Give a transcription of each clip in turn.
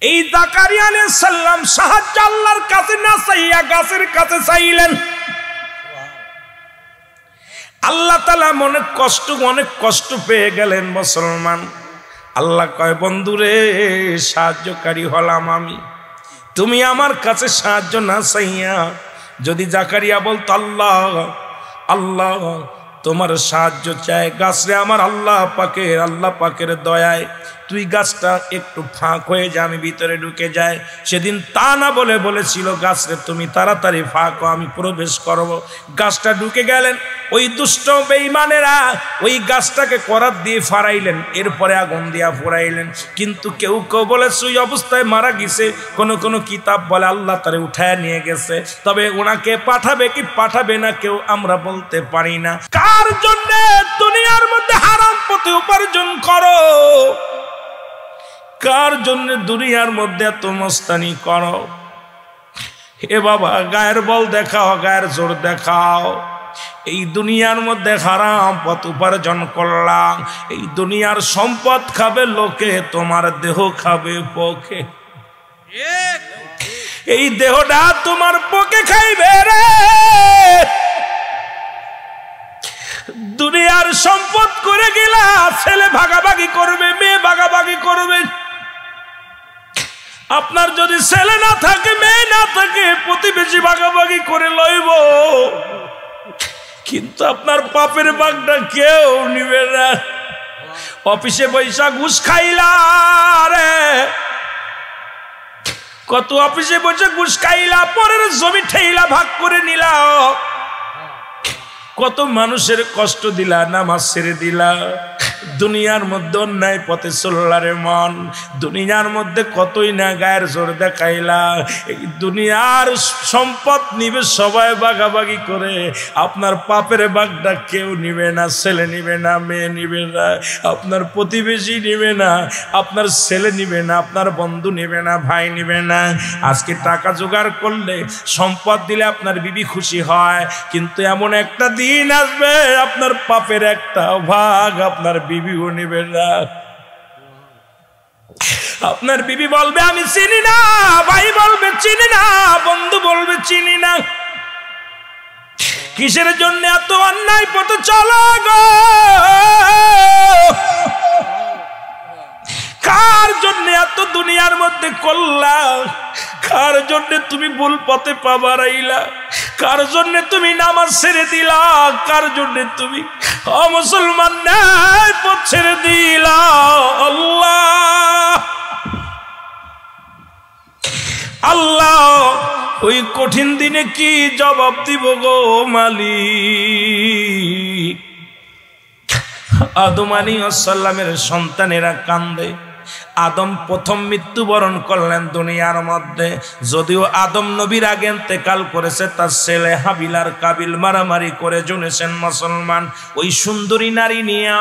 এই জাকারিয়া আলাইহিস সালাম সাহায্য আল্লাহর কাছে না চাইয়া গাছের কাছে চাইলেন। আল্লাহ তাআলা অনেক কষ্ট পেয়ে গেলেন মুসলমান। আল্লাহ কয় বন্ধুরে সাহায্যকারী হলাম আমি, তুমি আমার কাছে সাহায্য না চাইয়া যদি জাকারিয়া বলতো আল্লাহ আল্লাহ তোমার সাহায্য চাই, গাছরে আমার আল্লাহ পাকের দয়ায় তুই গাছটা একটু ফাঁক হয়ে যা, আমি ভিতরে ঢুকে যাই। সেদিন তা না বলে বলেছিল গাছরে তুমি তাড়াতাড়ি ফাঁক হও, আমি প্রবেশ করব। গাছটা ঢুকে গেলেন। ওই দুষ্ট বেঈমানেরা ওই গাছটাকে করাত দিয়ে ফাড়াইলেন, এরপরে আগুন দিয়া পোড়াইলেন। কিন্তু কেউ বলেছে ওই অবস্থায় মারা গেছে, কোন কিতাব বলে আল্লাহ তারে উঠায় নিয়ে গেছে। তবে ওনাকে পাঠাবে কি পাঠাবে না কেউ আমরা বলতে পারি না। কার জন্য দুনিয়ার মধ্যে হারাম পথে উপার্জন করো? কার জন্য দুনিয়ার মধ্যে এত মস্তানি করো? হে বাবা, গায়ের বল দেখাও, গায়ের জোর দেখাও। এই দুনিয়ার মধ্যে হারাম পথ উপার্জন করলাম, এই দুনিয়ার সম্পদ খাবে লোকে, তোমার দেহ খাবে পোকে। এই দেহটা তোমার পোকে খাইবে রে। দুনিয়ার সম্পদ করে গেলা, ছেলে ভাগাভাগি করবে, মেয়ে ভাগাভাগি করবে। আপনার যদি ছেলে না থাকে, মেয়ে না থাকে, প্রতিবেশী ভাগাভাগি করে লইব, কিন্তু আপনার পাপের ভাগটা কেউ নিবে না। অফিসে পয়সা ঘুষ খাইলা রে, কত অফিসে বসে ঘুষ খাইলা, পরের জমি ঠেইলা ভাগ করে নিলা, কত মানুষের কষ্ট দিলা, নামাজ ছেড়ে দিলা। দুনিয়ার মধ্যে অন্যায় পথে চললারে মন, দুনিয়ার মধ্যে কতই না গায়ের জোর দেখাইলা। এই দুনিয়ার সম্পদ নিবে সবাই ভাগাভাগি করে, আপনার পাপের ভাগটা কেউ নিবে না। ছেলে নিবে না, মেয়ে নিবে না, আপনার প্রতিবেশী নিবে না, আপনার ছেলে নিবে না, আপনার বন্ধু নিবে না, ভাই নিবে না। আজকে টাকা জোগাড় করলে, সম্পদ দিলে আপনার বিবি খুশি হয়, কিন্তু এমন একটা দিন আসবে আপনার পাপের একটা ভাগ আপনার বিবিও নেবে না। আপনার বিবি বলবে আমি চিনি না, ভাই বলবে চিনি না, বন্ধু বলবে চিনি না। কিসের জন্য এত অন্যায় পথে চলো গো? কার জন্য এত দুনিয়ার মধ্যে করলা? কার জন্য তুমি ভুল পথে পা বাড়াইলা? কার জন্য তুমি নামাজ ছেড়ে দিলা? কার জন্য তুমি মুসলমান ন্যায় পথ ছেড়ে দিলা? আল্লাহ আল্লাহ ওই কঠিন দিনে কি জবাব দিব গো মালিক? আদম আলাইহিস সালামের সন্তানেরা কান্দে। আদম প্রথম মৃত্যুবরণ করলেন দুনিয়ার মধ্যে, যদিও আদম নবীর আগে ইন্তেকাল করেছে। তার ছেলে হাবিল আর কাবিল মারামারি করে জন্মেছেন মুসলমান। ওই সুন্দরী নারী নিয়ে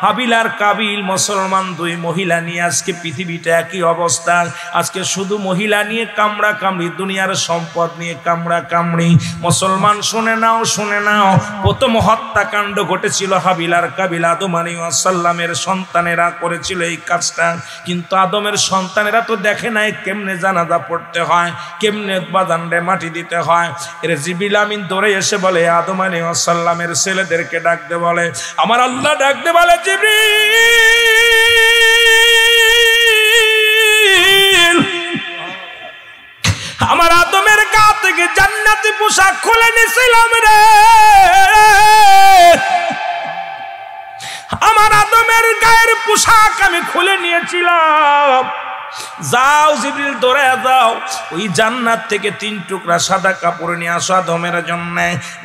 হাবিল আর কাবিল মুসলমান দুই মহিলা নিয়ে আজকে পৃথিবীতে একই অবস্থা। আজকে শুধু মহিলা নিয়ে কামড়া কামড়ি, দুনিয়ার সম্পদ নিয়ে কামড়া কামড়ি। মুসলমান শুনে নাও, শুনে নাও, প্রথম হত্যাকাণ্ড ঘটেছিল হাবিল আর কাবিল। আদম আলাইহিস সালামের সন্তানেরা করেছিল এই কাজটা, কিন্তু আদমের সন্তানেরা তো দেখে নাই কেমনে জানাজা পড়তে হয়, কেমনে বাজানরে মাটি দিতে হয়। এর জিবরিল আমিন দৌড়ে এসে বলে, আদম আলাইহিস সালামের ছেলেদেরকে ডাকতে বলে, আমার আল্লাহ ডাকতে বলে, জিবরিল আমার আদমের গা থেকে জান্নাতি পোশাক খুলে নিয়েছিলাম রে, আমার আদমের গায়ের পোশাক আমি খুলে নিয়েছিলাম। যাও জিবরিল দৌড়ে যাও, ওই জান্নাত থেকে 3 টুকরা সাদা কাপড় নিয়ে আসো আদমের জন্য,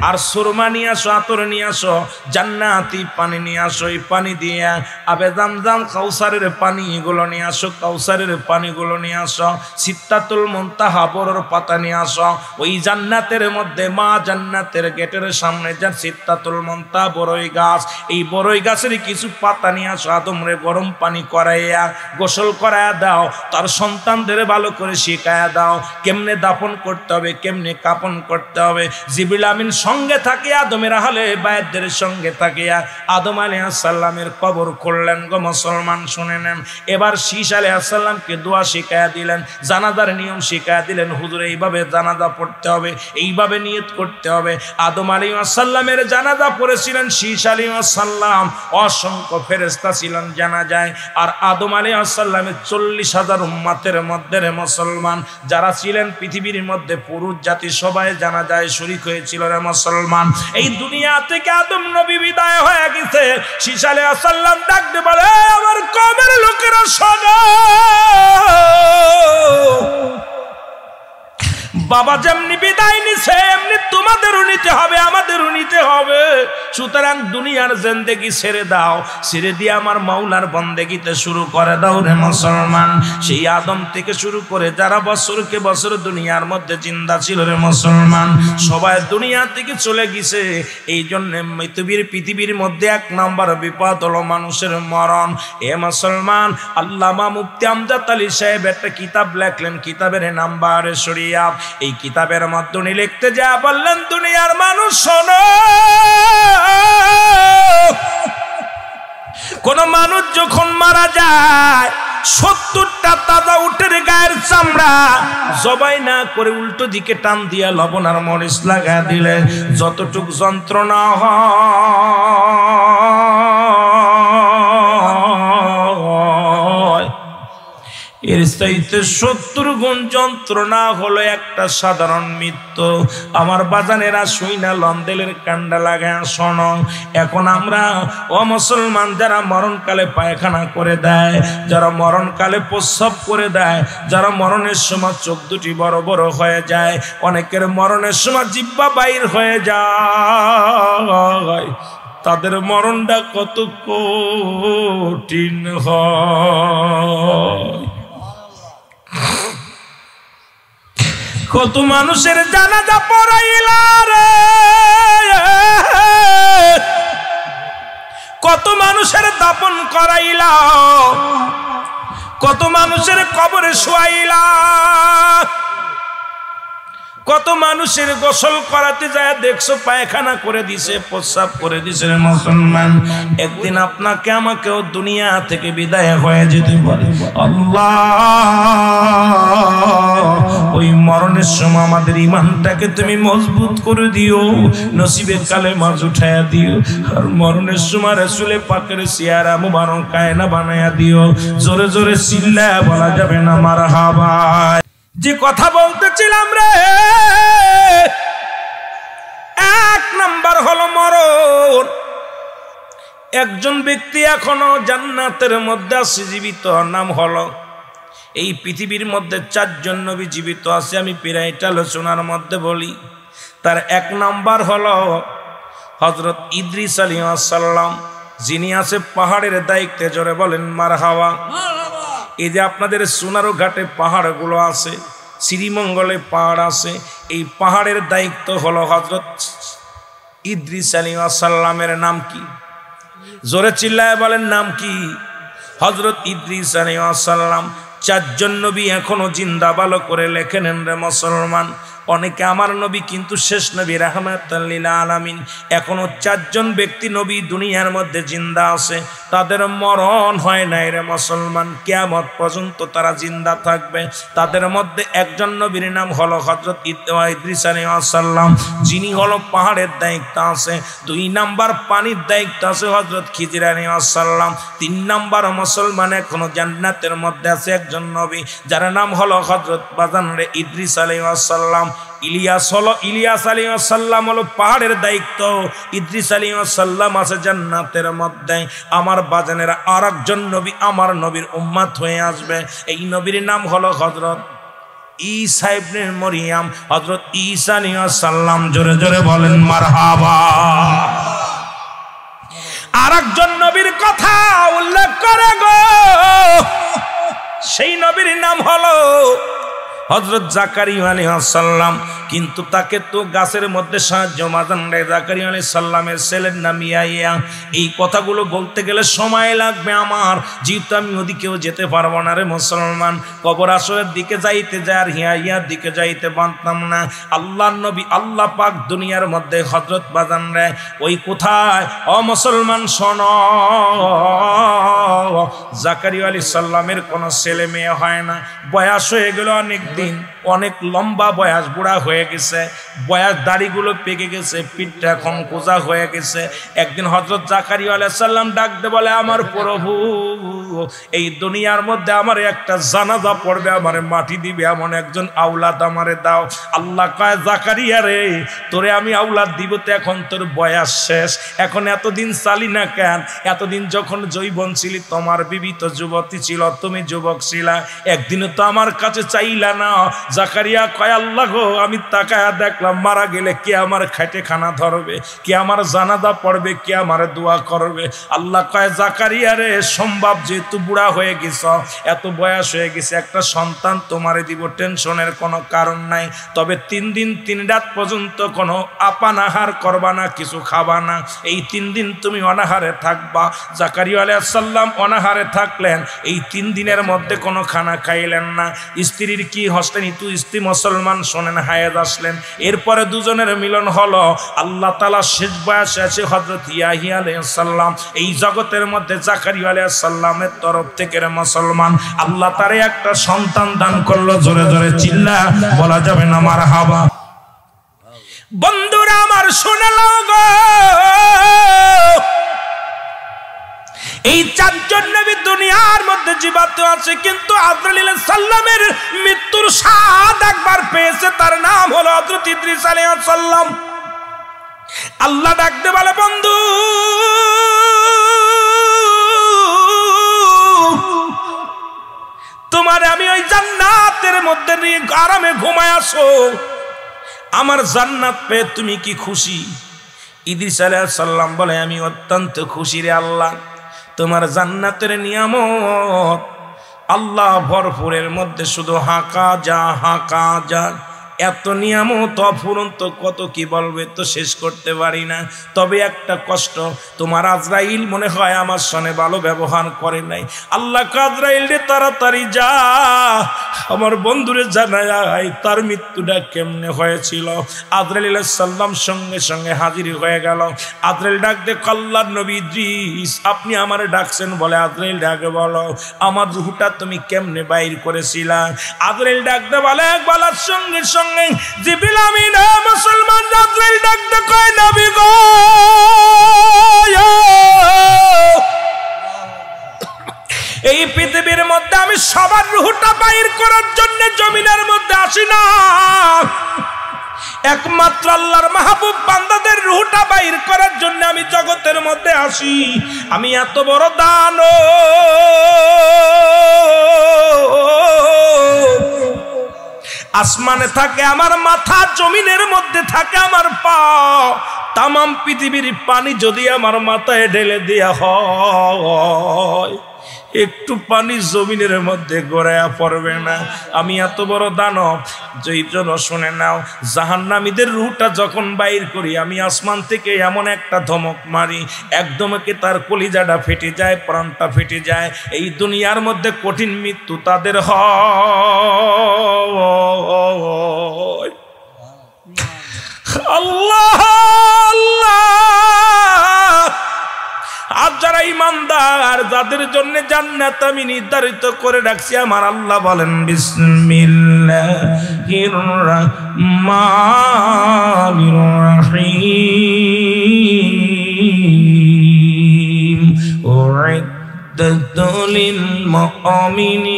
আর সুরমা নিয়ে আসো, আতর নিয়ে আসো, জান্নাতি পানি নিয়ে আসো। এই পানি দিয়ে আবে জামজাম কাউসারের পানি এগুলো নিয়ে আসো, কাউসারের পানিগুলো নিয়ে আসো। সিদরাতুল মুনতাহা বড়র পাতা নিয়ে আসো। ওই জান্নাতের মধ্যে মা জান্নাতের গেটের সামনে যা সিদরাতুল মুনতাহা বড়ই গাছ, এই বড়ই গাছের কিছু পাতা নিয়ে আসো। আদমরে গরম পানি করাইয়া গোসল করাইয়া দাও। তার সন্তানদের ভালো করে শিখায়া দাও কেমনে দাফন করতে হবে, কেমনে কাপন করতে হবে। জিবরিল আমিন সঙ্গে থাকিয়া আদমের আহলে বায়াতদের সঙ্গে থাকিয়া আদম আলাইহিস সালামের কবর খুললেন গো মুসলমান, শুনে নেন। এবার শীশ আলাইহিস সালামকে দোয়া শিখায়া দিলেন, জানাজার নিয়ম শিখায়া দিলেন। হুজুর এইভাবে জানাজা পড়তে হবে, এইভাবে নিয়ত করতে হবে। আদম আলাইহিস সালামের জানাজা পড়েছিলেন শীশ আলাইহিস সালাম, অসংখ্য ফেরেশতা ছিলেন জানাজায়। আর আদম আলাইহিস সালামের 40,000 উম্মতের মধ্যে রে মুসলমান যারা ছিলেন পৃথিবীর মধ্যে পুরুষ জাতি সবাই জানাজায় শরীক হয়েছিল রে মুসলমান। এই দুনিয়া থেকে আদম নবী বিদায় হয়ে গেছে। শীশ আলাইহিস সালাম ডাক দিয়ে বলে, আমার কওমের লোকেরা শোনো, বাবা যেমনি বিদায় নিছে এমনি তোমাদেরও নিতে হবে, আমাদেরও নিতে হবে। সুতরাং দুনিয়ার জিন্দেগি ছেড়ে দাও, ছেড়ে দিয়ে আমার মাওলার বন্দেগিতে শুরু করে দাও রে মুসলমান। সেই আদম থেকে শুরু করে যারা বছরকে বছর দুনিয়ার মধ্যে জিন্দা ছিল রে মুসলমান, সবাই দুনিয়া থেকে চলে গেছে। এই জন্য পৃথিবীর মধ্যে 1 নম্বর বিপদ হলো মানুষের মরণ। এ মুসলমান, আল্লামা মুফতি আমজাদ আলী সাহেব একটা কিতাব লেখলেন, কিতাবের নাম বারে শরিয়াত। এই কিতাবের মধ্যে উনি লিখতে যা বললেন, দুনিয়ার মানুষ শোনো, কোন মানুষ যখন মারা যায় 70টা তাজা উটের গায়ের চামড়া জবাই না করে উল্টো দিকে টান দিয়া লবণ আর মরিচ লাগা দিলে যতটুক যন্ত্রণা হয়, এর চাইতে 70 গুণ যন্ত্রণা হলো একটা সাধারণ মৃত্যু। আমার বাজানেরা শুইনা লন্দেলের কান্ডা লাগায় শোনো। এখন আমরা ও মুসলমান যারা মরণকালে পায়খানা করে দেয়, যারা মরণকালে প্রস্রাব করে দেয়, যারা মরণের সময় চোখ দুটি বড় বড় হয়ে যায়, অনেকের মরণের সময় জিহ্বা বাইর হয়ে যায়, তাদের মরণটা কত কঠিন হয়। কত মানুষের জানাজা পড়াইলা রে, কত মানুষের দাফন করাইলা, কত মানুষের কবরে শোয়াইলা, কত মানুষের গোসল করাতে যায় দেখছো পায়খানা করে দিছে, প্রস্রাব করে দিছে। মুসলমান, একদিন আপনাকে আমাকেও দুনিয়া থেকে বিদায় হয়ে যেতে পারে। আল্লাহ, ওই মরণের সময় আমাদের ইমানটাকে তুমি মজবুত করে দিও, নসিবে কালেমা উঠায়া দিও। আর মরণের সময় রাসূলে পাকের চেহারা মুবারক কায়না বানায়া দিও। জোরে জোরে চিল্লায়া বলা যাবে না মারহাবা। যে কথা বলতেছিলাম রে, 1 নাম্বার হলো মরণ। একজন ব্যক্তি এখনো জান্নাতের মধ্যে আছে, জীবিত, নাম হলো, এই পৃথিবীর মধ্যে 4 জন নবী জীবিত আছে। আমি প্রায়টা আলোচনার মধ্যে বলি। তার 1 নাম্বার হলো হযরত ইদ্রিস আলাইহিস সালাম, যিনি আছে পাহাড়ের দায়িত্বে। জোরে বলেন মারহাবা। এই যে আপনাদের সোনারো ঘাটে পাহাড়গুলো আছে, শ্রীমঙ্গলে পাহাড় আছে, এই পাহাড়ের দায়িত্ব হলো হযরত ইদ্রিস আলাইহিস সালামের। নাম কি? জোরে চিল্লায় বলেন নাম কি? হযরত ইদ্রিস আলাইহিস সালাম। 4 জন নবী এখনো জিন্দা, ভালো করে লেখে নেন রে মুসলমান। অনেকে আমার নবী কিন্তু শেষ নবী রাহমাতাল লিল আলামিন। এখনো 4 জন ব্যক্তি নবী দুনিয়ার মধ্যে জিন্দা আছে, তাদের মরণ হয় নাই রে মুসলমান। কিয়ামত পর্যন্ত তারা জিন্দা থাকবে। তাদের মধ্যে একজন নবীর নাম হলো হযরত ইদ্রিস আলাইহিস সালাম, যিনি হলো পাহাড়ের দায়িত্ব আছে। 2 নাম্বার পানির দায়িত্ব আছে হযরত খিজির আলাইহিস সালাম। 3 নাম্বার মুসলমান এখনো জান্নাতের মধ্যে আছে একজন নবী, যার নাম হলো হযরত বাজান রে ইদ্রিস আলাইহিস সালাম। ইলিয়াস আলাইহিস সালাম হলো পাহাড়ের দায়িত্ব, ইদ্রিস আলাইহিস সালাম আছে জান্নাতের মধ্যে। আমার বাজানেরা আরেকজন নবী আমার নবীর উম্মত হয়ে আসবে, এই নবীর নাম হলো হযরত ঈসা ইবনে মরিয়ম, হযরত ঈসা আলাইহিস সালাম। জোরে জোরে বলেন মারহাবা। আরেকজন নবীর কথা উল্লেখ করে গো, সেই নবীর নাম হলো হযরত জাকারিয়া আলাইহিস সালাম, কিন্তু তাকে তো গাছের মধ্যে সাহায্য মাদান রে জাকারিয়া আলাইহিস সালামের ছেলের নাম ইয়াহিয়া। এই কথাগুলো বলতে গেলে সময় লাগবে আমার, যেহেতু আমি ওদিকেও যেতে পারবো না রে মুসলমান। কবর আসরের দিকে যাইতে যায় আর ইয়াহিয়ার দিকে যাইতে পারতাম না। আল্লাহর নবী আল্লাহ পাক দুনিয়ার মধ্যে হযরত বাজান রে ওই কোথায় ও মুসলমান শোনো, জাকারিয়া আলাইহিস সালামের কোনো ছেলে মেয়ে হয় না, বয়স হয়ে গেল অনেক দিন, অনেক লম্বা বয়স, বুড়া হয়ে গেছে, বয়স দাড়িগুলো পেকে গেছে, পিঠটা এখন কোজা হয়ে গেছে। একদিন হযরত জাকারিয়া আলাইহিস সালাম ডাকতে বলে, আমার প্রভু এই দুনিয়ার মধ্যে আমার একটা জানাজা পড়বে, আমারে মাটি দিবে এমন একজন আওলাদ আমারে দাও। আল্লাহ কয় জাকারিয়া রে তোরে আমি আওলাদ দিব, তো এখন তোর বয়স শেষ, এখন এতদিন চালি না কেন? এতদিন যখন যৌবন ছিলি তোমার বিবি তো যুবতী ছিল, তুমি যুবক ছিলা, একদিনও তো আমার কাছে চাইলা না। জাকারিয়া কয় আল্লাহ গো আমি তাকায়া দেখলাম মারা গেলে কে আমার খাটে খানা ধরবে, কে আমার জানাজা পড়বে, কে আমার দোয়া করবে। আল্লাহ কয় জাকারিয়া রে সম্ভব, যেহেতু বুড়া হয়ে গেছ, এত বয়স হয়ে গেছে, একটা সন্তান তোমারে দিব, টেনশনের কোনো কারণ নাই। তবে 3 দিন 3 রাত পর্যন্ত কোনো আপান আহার করবা না, কিছু খাবা না, এই 3 দিন তুমি অনাহারে থাকবা। জাকারিয়া আলাইহিস সালাম অনাহারে থাকলেন, এই 3 দিনের মধ্যে কোনো খানা খাইলেন না। স্ত্রীর কি হসলেন, ইতু স্ত্রী মুসলমান শোনেন, হায়াত আসলেন। এরপরে দুজনের মিলন হলো। আল্লাহ তাআলা শেষ বয়সে আছে হযরত ইয়াহিয়া আলাইহিস সালাম এই জগতের মধ্যে জাকারিয়া আলাইহিস সালামের তরফ থেকে রে মুসলমান আল্লাহ তারে একটা সন্তান দান করলো। জোরে জোরে চিল্লা বলা যাবে না মারহাবা। বন্ধুরা আমার শুনে নাও গো, এই 4 জন নবী দুনিয়ার মধ্যে জীবিত আছে, কিন্তু আজরাইল আলাইহিস সালামের মৃত্যুর স্বাদ একবার পেয়েছে, তার নাম হলো হযরত ইদ্রিস আলাইহিস সালাম। আল্লাহ ডাকতে বলে বন্ধু তোমার আমি ওই জান্নাতের মধ্যে নিয়ে আরামে ঘুমায় আসো, আমার জান্নাত পেয়ে তুমি কি খুশি? ইদ্রিস আলাইহিস সালাম বলে আমি অত্যন্ত খুশি রে আল্লাহ, তোমার জান্নাতের নিয়ামত আল্লাহ ভরপুরের মধ্যে শুধু হাঁকা যা হাঁকা যা, এত নিয়ামত অফুরন্ত কত কি বলবে তো শেষ করতে পারি না। তবে একটা কষ্ট, তোমার আজরাইল মনে হয় আমার সঙ্গে ভালো ব্যবহার করে নাই। আল্লাহ আজরাইল রে তাড়াতাড়ি যা আমার বন্ধুরে জানায় তার মৃত্যুটা কেমনে হয়েছিল। আজরাইল আলাইহিস সালাম সঙ্গে সঙ্গে হাজির হয়ে গেল। আজরাইল ডাক দে আল্লাহর নবী ইদ্রিস আপনি আমারে ডাকছেন? বলে আজরাইল ডাকে বলো আমার রূহটা তুমি কেমনে বাইর করেছিলা? আজরাইল ডাক দে বলে বলার সঙ্গে সঙ্গে জিবরিল আমিন মুসলমান আজরাইল ডাক দে কয় নবী গো এই পৃথিবীর মধ্যে আমি সবার রূহটা বাইর করার জন্য জমিনের মধ্যে আসি না, একমাত্র আল্লাহর মাহবুব বান্দাদের রূহটা বাইর করার জন্য আমি জগতের মধ্যে আসি। আমি এত বড় দান, আসমানে থাকে আমার মাথা, জমিনের মধ্যে থাকে আমার পা, তামাম পৃথিবীর পানি যদি আমার মাথায় ঢেলে দেয়া হয় একটু পানি জমিনের মধ্যে গড়ায়া পড়বে না। আমি এত বড় দানব। যেই জন্য শুনে নাও, জাহান্নামীদের রূহটা যখন বাইর করি আমি আসমান থেকে এমন একটা ধমক মারি, একদমকে তার কলিজাটা ফেটে যায়, প্রাণটা ফেটে যায়। এই দুনিয়ার মধ্যে কঠিন মৃত্যু তাদের হয়। আল্লাহ আল্লাহ, আর যারা ইমানদার যাদের জন্য জান্নাত আমি নির্ধারিত করে রাখছি, আমার আল্লাহ বলেন বিসমিল্লাহির রাহমানির রাহিম উইদ্দাত লিল মুমিনিন।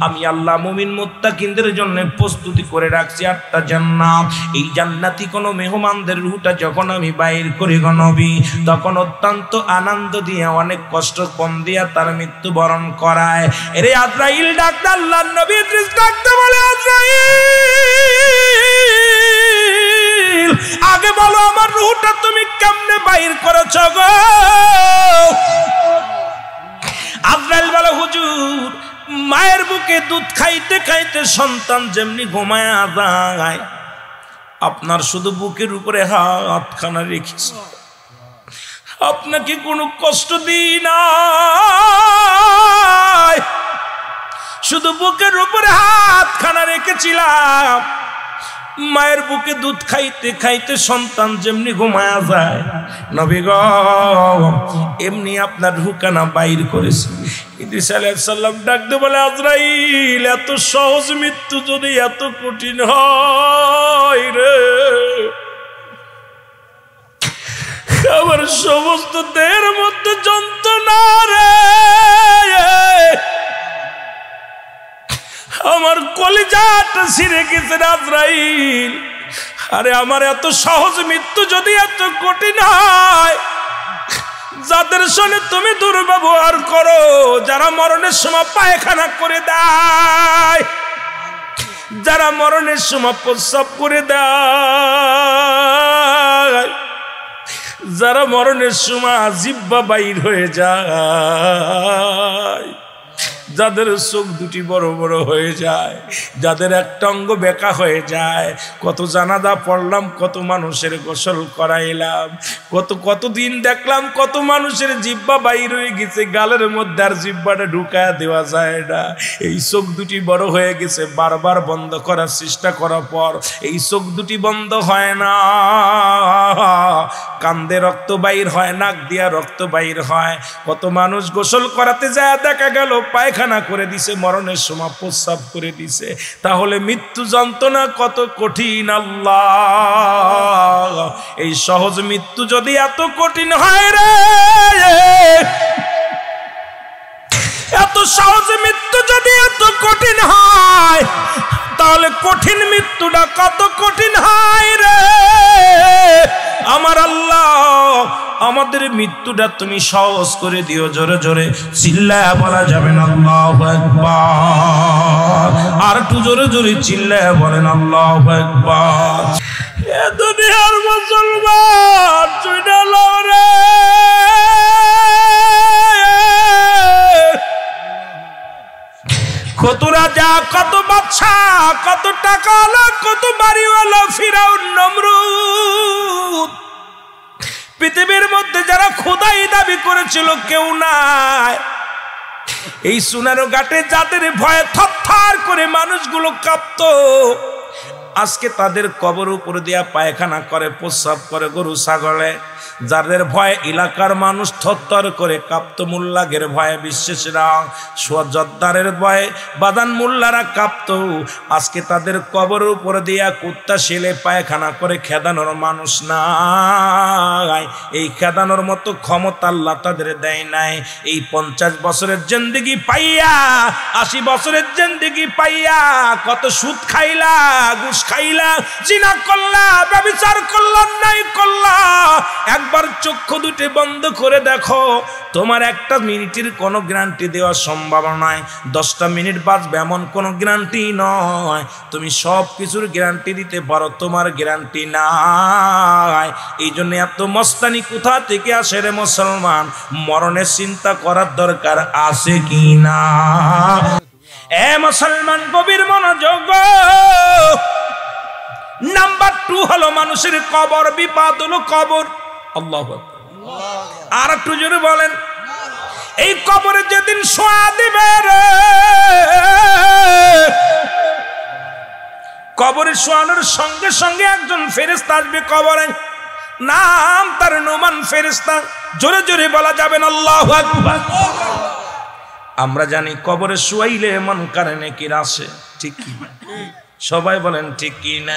আমি আল্লাহ মুমিন মুত্তাকিনদের জন্য প্রস্তুতি করে রাখছি 8টা জান্নাত। এই জান্নাতি কোনো মেহমানদের রূহটা যখন আমি বাইর করি গো নবী, তখন অত্যন্ত আনন্দ দিয়ে অনেক কষ্ট কম দিয়া তার মৃত্যুবরণ করায়। এরে আজরাইল ডাকতে আল্লাহর নবী ইদ্রিস ডাকতে বলে আজরাইল আগে বলো আমার রূহটা তুমি কেমনে বাইর করেছো গো? আজরাইল বলে হুজুর হুজুর মায়ের বুকে দুধ খাইতে খাইতে সন্তান যেমনি ঘুমায় যায়, আপনার শুধু বুকের উপরে হাতখানা রেখেছি, আপনাকে কোনো কষ্ট দিই না, শুধু বুকের উপরে হাতখানা রেখেছিলাম। মায়ের বুকে দুধ খাইতে খাইতে সন্তান যেমনি ঘুমায়া যায়, নবী গো এমনি আপনার রুহখানা বাইর করেছে। ইদ্রিস আলাইহিস সালাম ডাকতে বলে, আজরাইল এত সহজ মৃত্যু যদি এত কঠিন হয় রে, আমার সমস্ত দেহের মধ্যে যন্ত্রণা রে, আমার কলিজাটা ছিঁড়ে গেছে আজরাইল। আরে আমার এত সহজ মৃত্যু যদি এত কঠিন হয়, যাদের সঙ্গে তুমি দুর্ব্যবহার করো, যারা মরণের সময় পায়খানা করে দেয়, যারা মরণের সময় প্রস্রাব করে দেয়, যারা মরণের সময় জিহ্বা বাইর হয়ে যায়, যাদের চোখ দুটি বড় বড় হয়ে যায়, যাদের একটা অঙ্গ বেঁকা হয়ে যায়, কত জানাজা পড়লাম, কত মানুষের গোসল করাইলাম, কতদিন দেখলাম কত মানুষের জিহ্বা বাইর হয়ে গেছে, গালের মধ্যে আর জিহ্বাটা ঢুকায়া দেওয়া যায় না। এই চোখ দুটি বড় হয়ে গেছে, বারবার বন্ধ করার চেষ্টা করার পর এই চোখ দুটি বন্ধ হয় না, কান্দে রক্ত বাইর হয়, নাক দিয়া রক্ত বাইর হয়। কত মানুষ গোসল করাতে যায়, দেখা গেল পায়খানা করে দিছে, মরণের সময় প্রস্রাব করে দিছে। তাহলে মৃত্যু যন্ত্রণা কত কঠিন আল্লাহ! এই সহজ মৃত্যু যদি এত কঠিন হয় রে, এত সহজ মৃত্যু যদি এত কঠিন হয়, তাহলে কঠিন মৃত্যুটা কত কঠিন হয় রে আমার আল্লাহ! আমাদের মৃত্যুটা তুমি সহজ করে দিও। জোরে জোরে চিল্লায়া বলা যাবে না আল্লাহু আকবার? আর একটু জোরে জোরে চিল্লায়া বলেন আল্লাহু আকবার। এ দুনিয়ার মুসলমান চুইনা লও রে, কত রাজা, কত বাদশাহ, কত টাকাওয়ালা, কত বাড়িওয়ালা, ফিরাউন, নমরুদ, পৃথিবীর মধ্যে যারা খোদাই দাবি করেছিল কেউ নাই। এই সোনার ঘাটে যাদের ভয়ে থরথর করে মানুষগুলো কাঁপতো, আজকে তাদের কবর উপরে দিয়া পায়খানা করে, প্রস্রাব করে গরু ছাগলে। যাদের ভয়ে এলাকার মানুষ থরথর করে কাঁপতো, মোল্লাগের ভয়ে বিশ্বাসীরা, জদ্দারের ভয়ে বাদান মোল্লারা কাঁপতো, আজকে তাদের কবর উপরে দিয়া কুত্তা শেলে পায়খানা করে খেদানোর মানুষ নাই। এই খেদানোর মতো ক্ষমতা আল্লাহ তাদের দেয় নাই। এই 50 বছরের জিন্দেগি পাইয়া, 80 বছরের জিন্দেগি পাইয়া কত সুদ খাইলা, ঘুষ খাইলা, জিনা করলা, ব্যভিচার করলা, নাই করলা। একবার চক্ষু দুটি বন্ধ করে দেখো, তোমার একটা মিনিটের কোনো গ্যারান্টি দেওয়া সম্ভব নয়। 10টা মিনিট বাঁচবে এমন কোনো গ্যারান্টি নয়। তুমি সব কিছুর গ্যারান্টি দিতে পারো, তোমার গ্যারান্টি নাই। এই জন্য এত মস্তানি কোথা থেকে আসে রে মুসলমান? মরণের চিন্তা করার দরকার আছে কি না? এ মুসলমান গভীর মনোযোগ। নাম্বার 2 হলো মানুষের কবর, বিপদ হলো কবর। আল্লাহু আকবার। আর একটু জোরে বলেন। এই কবরে যেদিন শোয়া দিবে রে, কবরে শোয়ানোর সঙ্গে সঙ্গে একজন ফেরেশতা আসবে কবরে, নাম তার নুমান ফেরেশতা। জোরে জোরে বলা যাবেন আল্লাহু আকবার। আমরা জানি কবরে শুয়াইলে মন কারে নেকির আসে, ঠিক কি? সবাই বলেন ঠিক কি না?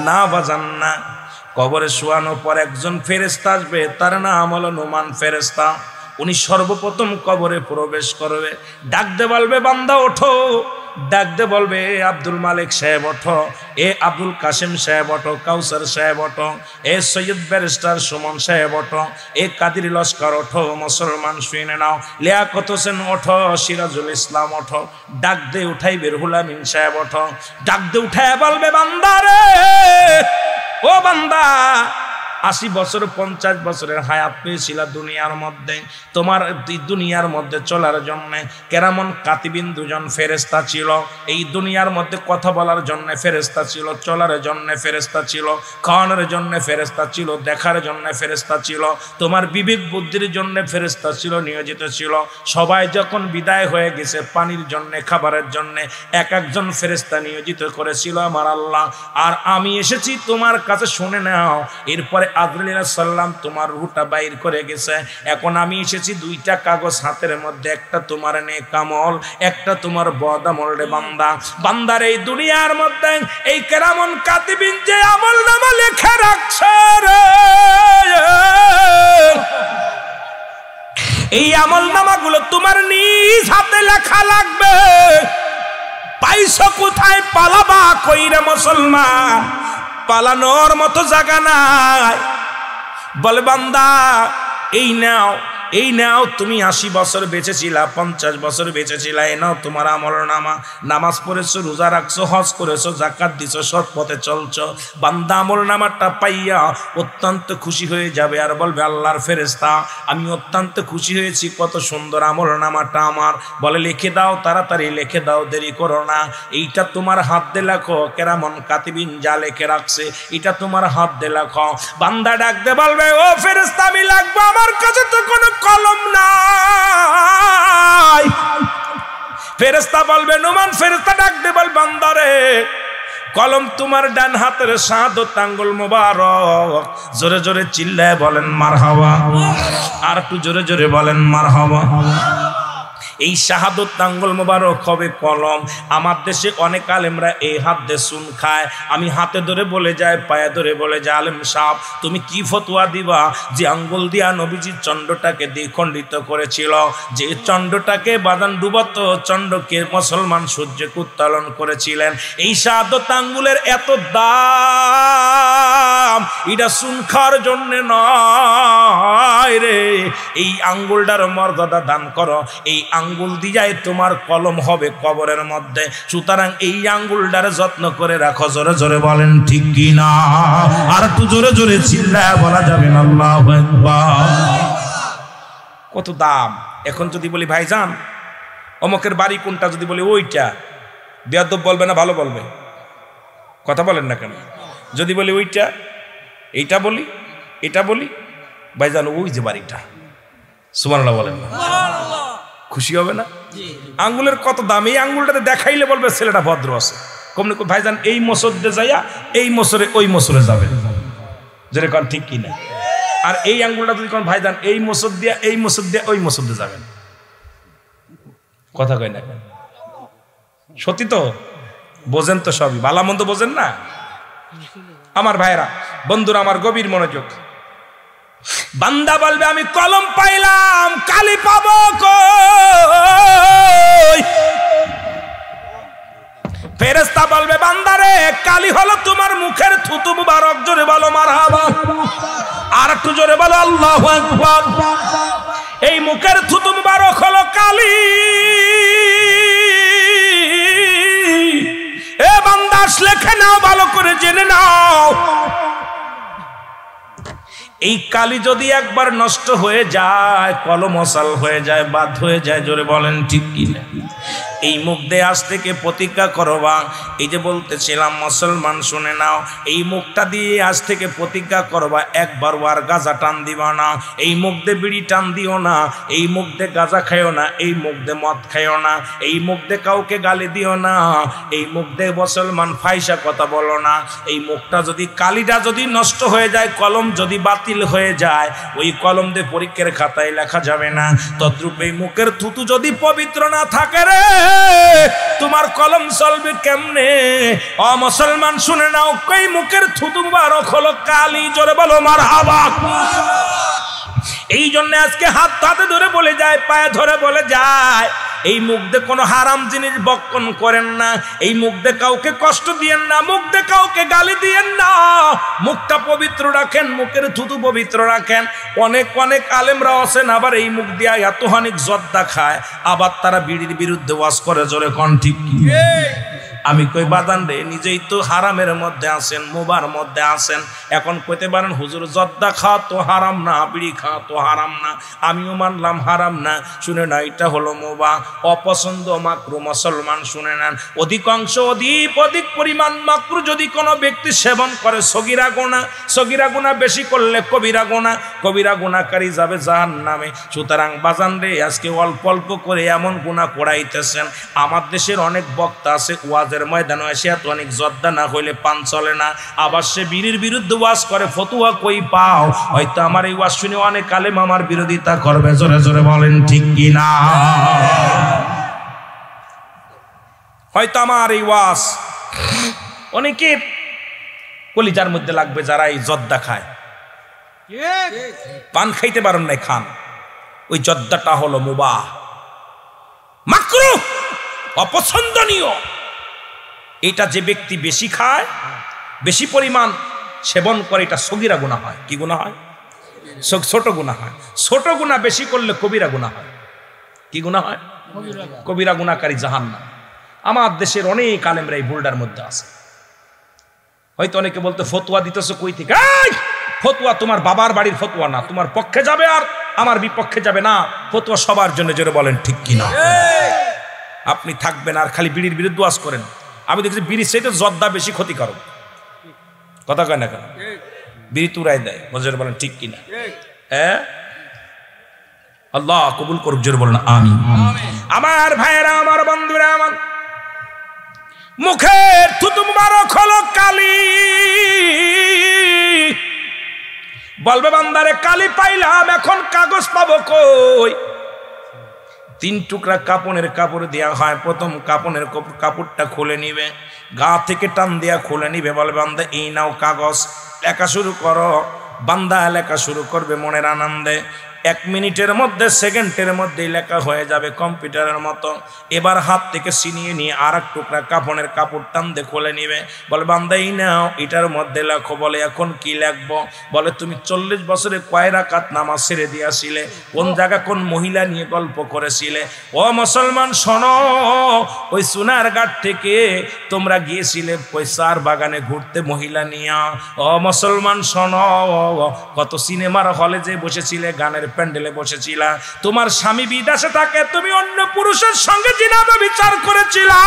না বাজান না। কবরে শোয়ানোর পর একজন ফেরেশতা আসবে, তার নাম হলো নুমান ফেরেশতা। উনি সর্বপ্রথম কবরে প্রবেশ করবে, ডাকতে বলবে বান্দা ওঠো, ডাকতে বলবে আব্দুল মালিক সাহেব ওঠো, এ আব্দুল কাসিম সাহেব ওঠো, কাউসার সাহেব ওঠো, এ সৈয়দ ব্যারিস্টার সুমন সাহেব ওঠো, এ কাদির লস্কর ওঠো, মুসলমান শুনে নাও, লিয়াকত হোসেন ওঠো, সিরাজুল ইসলাম ওঠো। ডাক দে উঠাইবে রুহুল আমিন সাহেব ওঠো, ডাক দে উঠায় বলবে বান্দা রে, ও বান্দা 80 বছর 50 বছরের হায়াত পেয়েছিল দুনিয়ার মধ্যে। তোমার দুনিয়ার মধ্যে চলার জন্য কেরামন কাতিবিন দুজন ফেরেশতা ছিল। এই দুনিয়ার মধ্যে কথা বলার জন্য ফেরেশতা ছিল, চলার জন্য ফেরেশতা ছিল, খাওয়ানোর জন্য ফেরেশতা ছিল, দেখার জন্য ফেরেশতা ছিল, তোমার বিবেক বুদ্ধির জন্য ফেরেশতা ছিল, নিয়োজিত ছিল। সবাই যখন বিদায় হয়ে গেছে পানির জন্য, খাবারের জন্য এক একজন ফেরেশতা নিয়োজিত করেছিল আমার আল্লাহ। আর আমি এসেছি তোমার কাছে, শুনে নাও। এরপরে আজরাইল আলাইহিস সালাম তোমার রূহটা বাইর করে গেছে। এখন আমি এসেছি দুইটা কাগজ হাতের মধ্যে, একটা তোমার নেক আমল, একটা তোমার বদ আমল। রে বান্দা, বান্দার এই দুনিয়ার মধ্যে এই কেরামন কাতিবিন যে আমল নামা লেখা রাখছে রে, এই আমল নামাগুলো তোমার নিজ হাতে লেখা লাগবে। পাইছো কোথায়? পালাবা কইরে মুসলমান, পালানোর মতো জায়গা নাই। বলে বান্দা এই নাও, এই নাও, তুমি 80 বছর বেঁচেছিলা, 50 বছর বেঁচেছিলা, এই নাও তোমার আমল নামা। নামাজ পড়েছো, রোজা রাখছো, হজ করেছো, জাকাত দিছো, সৎ পথে চলছো। বান্দা আমল নামাটা পাইয়া অত্যন্ত খুশি হয়ে যাবে আর বলবে আল্লাহর ফেরেশতা আমি অত্যন্ত খুশি হয়েছি, কত সুন্দর আমল নামাটা আমার। বলে লিখে দাও, তাড়াতাড়ি লিখে দাও, দেরি করো না। এইটা তোমার হাত দিয়ে লেখো, কেরামন কাতিবিন যা লিখে রাখছে এটা তোমার হাত দিয়ে লেখো। বান্দা ডাক দে বলবে ও ফেরেশতা আমি লাগবো, আমার কাছে তো কোনো কলম নাই। ফেরেশতা বলবে নুমান, ফেরেশতা ডাক দে বল বান্দারে কলম তোমার ডান হাতের শাহাদত আঙ্গুল মোবারক। জোরে জোরে চিল্লায় বলেন মারহাবা, আর একটু জোরে জোরে বলেন মারহাবা। এই শাহাদত আঙ্গুল মোবারক হবে কলম। আমার দেশে অনেক আলেমরা এই হাত দিয়ে চুন খায়। আমি হাতে ধরে বলে যাই, পায়ে ধরে বলে যাই, আলেম সাহেব তুমি কি ফতোয়া দিবা যে আঙ্গুল দিয়া নবীজি চন্ডটাকে দ্বিখণ্ডিত করেছিল, যে চন্ডটাকে বাদান ডুবত চন্ডকে মুসলমান সূর্যকে উত্তোলন করেছিলেন। এই শাহাদত আঙ্গুলের এত দাম, এটা চুন খাওয়ার জন্য নয় রে। এই আঙ্গুলটার মর্যাদা দান করো, এই আঙ্গুল দিয়াই তোমার কলম হবে কবরের মধ্যে। সুতরাং এই আঙ্গুলটার যত্ন করে রাখো। জোরে জোরে বলেন ঠিক কি না? আর একটু জোরে জোরে চিল্লায় বলা যাবে না আল্লাহু আকবার। কত দাম! এখন যদি বলি ভাইজান অমকের বাড়ি কোনটা, যদি বলি ওইটা, বেয়াদব বলবে না ভালো বলবে? কথা বলেন না কেন? যদি বলি ওইটা, এইটা বলি, এটা বলি, ভাইজান ওই যে বাড়িটা, সুবহানাল্লাহ বলেন না? খুশি হবে না? আঙ্গুলের কত দাম! এই আঙ্গুলটাতে দেখাইলে বলবে ছেলেটা ভদ্র আছে। কমনে ভাইজান এই মসজিদে যাইয়া এই মসরে ওই মসরে যাবে, যেটা কোন ঠিক কিনা? আর এই আঙ্গুলটা যদি কোন ভাইজান এই মসজিদ দিয়া এই মসজিদ দিয়া ওই মসজিদে যাবেন, কথা কয় না? সত্যি তো? বোঝেন তো সবই, ভালো মন্দ বোঝেন না আমার ভাইরা, বন্ধুরা আমার, গভীর মনোযোগ। বান্দা বলবে আমি কলম পাইলাম, কালি পাবো কই? ফেরেশতা বলবে বান্দারে কালি হলো তোমার মুখের থুতু মুবারক। জোরে বলো মারহাবা, আর একটু জোরে বলো আল্লাহু আকবার। এই মুখের থুতু মুবারক হলো কালি। এ বান্দা লেখে নাও, ভালো করে জেনে নাও। এই কালি যদি একবার নষ্ট হয়ে যায়, কলম অসাল হয়ে যায়, বাদ হয়ে যায়, জোরে বলেন ঠিক কিনা? এই মুখ দিয়ে আজ থেকে প্রতিজ্ঞা করবা। এই যে বলতেছিলাম মুসলমান শুনে নাও, এই মুখটা দিয়ে আজ থেকে প্রতিজ্ঞা করবা একবার আর গাঁজা টান দিবা না, এই মুখ দিয়ে বিড়ি টান দিও না, এই মুখ দিয়ে গাঁজা খাইও না, এই মুখ দিয়ে মদ খাইও না, এই মুখ দিয়ে কাউকে গালি দিও না, এই মুখ দিয়ে মুসলমান ফাইসা কথা বলো না। এই মুখটা যদি, কালিটা যদি নষ্ট হয়ে যায়, কলম যদি বাতিল হয়ে যায়, ওই কলম দিয়ে পরীক্ষার খাতায় লেখা যাবে না। তদ্রূপ এই মুখের থুতু যদি পবিত্র না থাকে রে, তোমার কলম চলবে কেমনে? ও মুসলমান শুনে নাও, কই মুখের থুতু মুবারক হলো কালি। জোরে বলো মারহাবা। এই জন্য আজকে হাত হাতে ধরে বলে যায়, পায়ে ধরে বলে যায়, এই মুখ দিয়ে কোনো হারাম জিনিস বক্ষণ করেন না, এই মুখ দিয়ে কাউকে কষ্ট দিয়েন না, মুখ দিয়ে কাউকে গালি দিয়েন না, মুখটা পবিত্র রাখেন, মুখের থুতু পবিত্র রাখেন। অনেক অনেক আলেমরা আছেন আবার এই মুখ দিয়া এত অনেক জর্দা খায়, আবার তারা বিড়ির বিরুদ্ধে ওয়াজ করে। জোরে কোন ঠিক কি? আমি কই বাদান রে নিজেই তো হারামের মধ্যে আছেন, মোবার মধ্যে আছেন, এখন কইতে পারেন হুজুর জর্দা খাওয়া তো হারাম না, বিড়ি খাওয়া তো হারাম না, আমিও মানলাম হারাম না। শুনে না, এটা হলো মোবা, অপছন্দ, মাকরু। মুসলমান শুনে নেন, অধিকাংশ অধিক পরিমাণ মাকরু যদি কোনো ব্যক্তি সেবন করে সগীরা গুনাহ, সগীরা গুনাহ বেশি করলে কবিরা গুনাহ, কবিরা গুনাহকারী যাবে জাহান্নামে। সুতরাং বাজান রে আজকে অল্প অল্প করে এমন গুনাহ করাইতেছেন। আমার দেশের অনেক বক্তা আছে, ওয়াজের ময়দানে এসে এত অনেক জর্দা না হইলে পান চলে না, আবার সে বিড়ির বিরুদ্ধে ওয়াজ করে, ফতুয়া কই পাও? হয়তো আমার এই ওয়াজ শুনে অনেক আলেম আমার বিরোধিতা করবে, জোরে জোরে বলেন ঠিক কিনা? হয়তো আমার এই ওয়াজ অনেকে কলিজার মধ্যে লাগবে যারা এই জর্দা খায়। পান খাইতে পারেন নাই, খান। ওই জর্দাটা হলো মুবাহ, মাকরুহ, অপছন্দনীয়। এটা যে ব্যক্তি বেশি খায়, বেশি পরিমাণ সেবন করে, এটা সগীরা গুনাহ হয়। কি গুনাহ হয়? ছোট গুনাহ হয়। ছোট গুনাহ বেশি করলে কবিরা গুনাহ হয়। কি গুনাহ হয়? কবিরা গুনাহকারী জাহান্নাম। আমার দেশের অনেক আলেমরা এই ভুলটার মধ্যে আছে। হয়তো অনেকে বলতে ফতোয়া দিতেছ কই থেকে? ফতোয়া তোমার বাবার বাড়ির ফতোয়া না, তোমার পক্ষে যাবে আর আমার বিপক্ষে যাবে না। ফতোয়া সবার জন্য, জোরে বলেন ঠিক কিনা? আপনি থাকবেন আর খালি বিড়ির বিরুদ্ধে ওয়াজ করেন। আমি দেখছি বিড়ির চাইতে জর্দা বেশি ক্ষতিকারক। কথা কয় না কেন? বিড়ি তুরাই দেয়, জোরে বলেন ঠিক কিনা? হ্যাঁ, আল্লাহ কবুল করুক, জোরে বলেন আমিন। আমার ভাইয়েরা, আমার বন্ধুরা, আমার মুখের থুতু মুবারক হলো কালি। বলবে বান্দারে কালি পাইলাম, এখন কাগজ পাবো কই? 3 টুকরা কাপড়ের কাপড় দেওয়া হয়। প্রথম কাপড়ের কাপড়টা খুলে নিবে, গা থেকে টান দিয়া খুলে নিবে, বলবে বান্দা এই নাও কাগজ, লেখা শুরু করো। বান্দা লেখা শুরু করবে মনের আনন্দে। 1 মিনিটের মধ্যে, সেকেন্ডের মধ্যেই লেখা হয়ে যাবে কম্পিউটারের মতো। এবার হাত থেকে ছিনিয়ে নিয়ে আর এক টুকরা কাপড়ের কাপড় টান দিয়ে খুলে নিবে, বলে বান্দা এই নাও, এটার মধ্যে লেখো। বলে এখন কি লিখবো? বলে তুমি 40 বছরে কয় রাকাত নামাজ ছেড়ে দিয়েছিলে, কোন জায়গা কোন মহিলা নিয়ে গল্প করেছিলে। ও মুসলমান শোনো, ওই সোনার ঘাট থেকে তোমরা গিয়েছিলে পয়সার বাগানে ঘুরতে মহিলা নিয়ে। ও মুসলমান শোনো, কত সিনেমার হলে যে বসেছিলে, গানের প্যান্ডেলে বসেছিলা, তোমার স্বামী বিদেশে থাকে, তুমি অন্য পুরুষের সঙ্গে জিনা ব্যভিচার করেছিলা,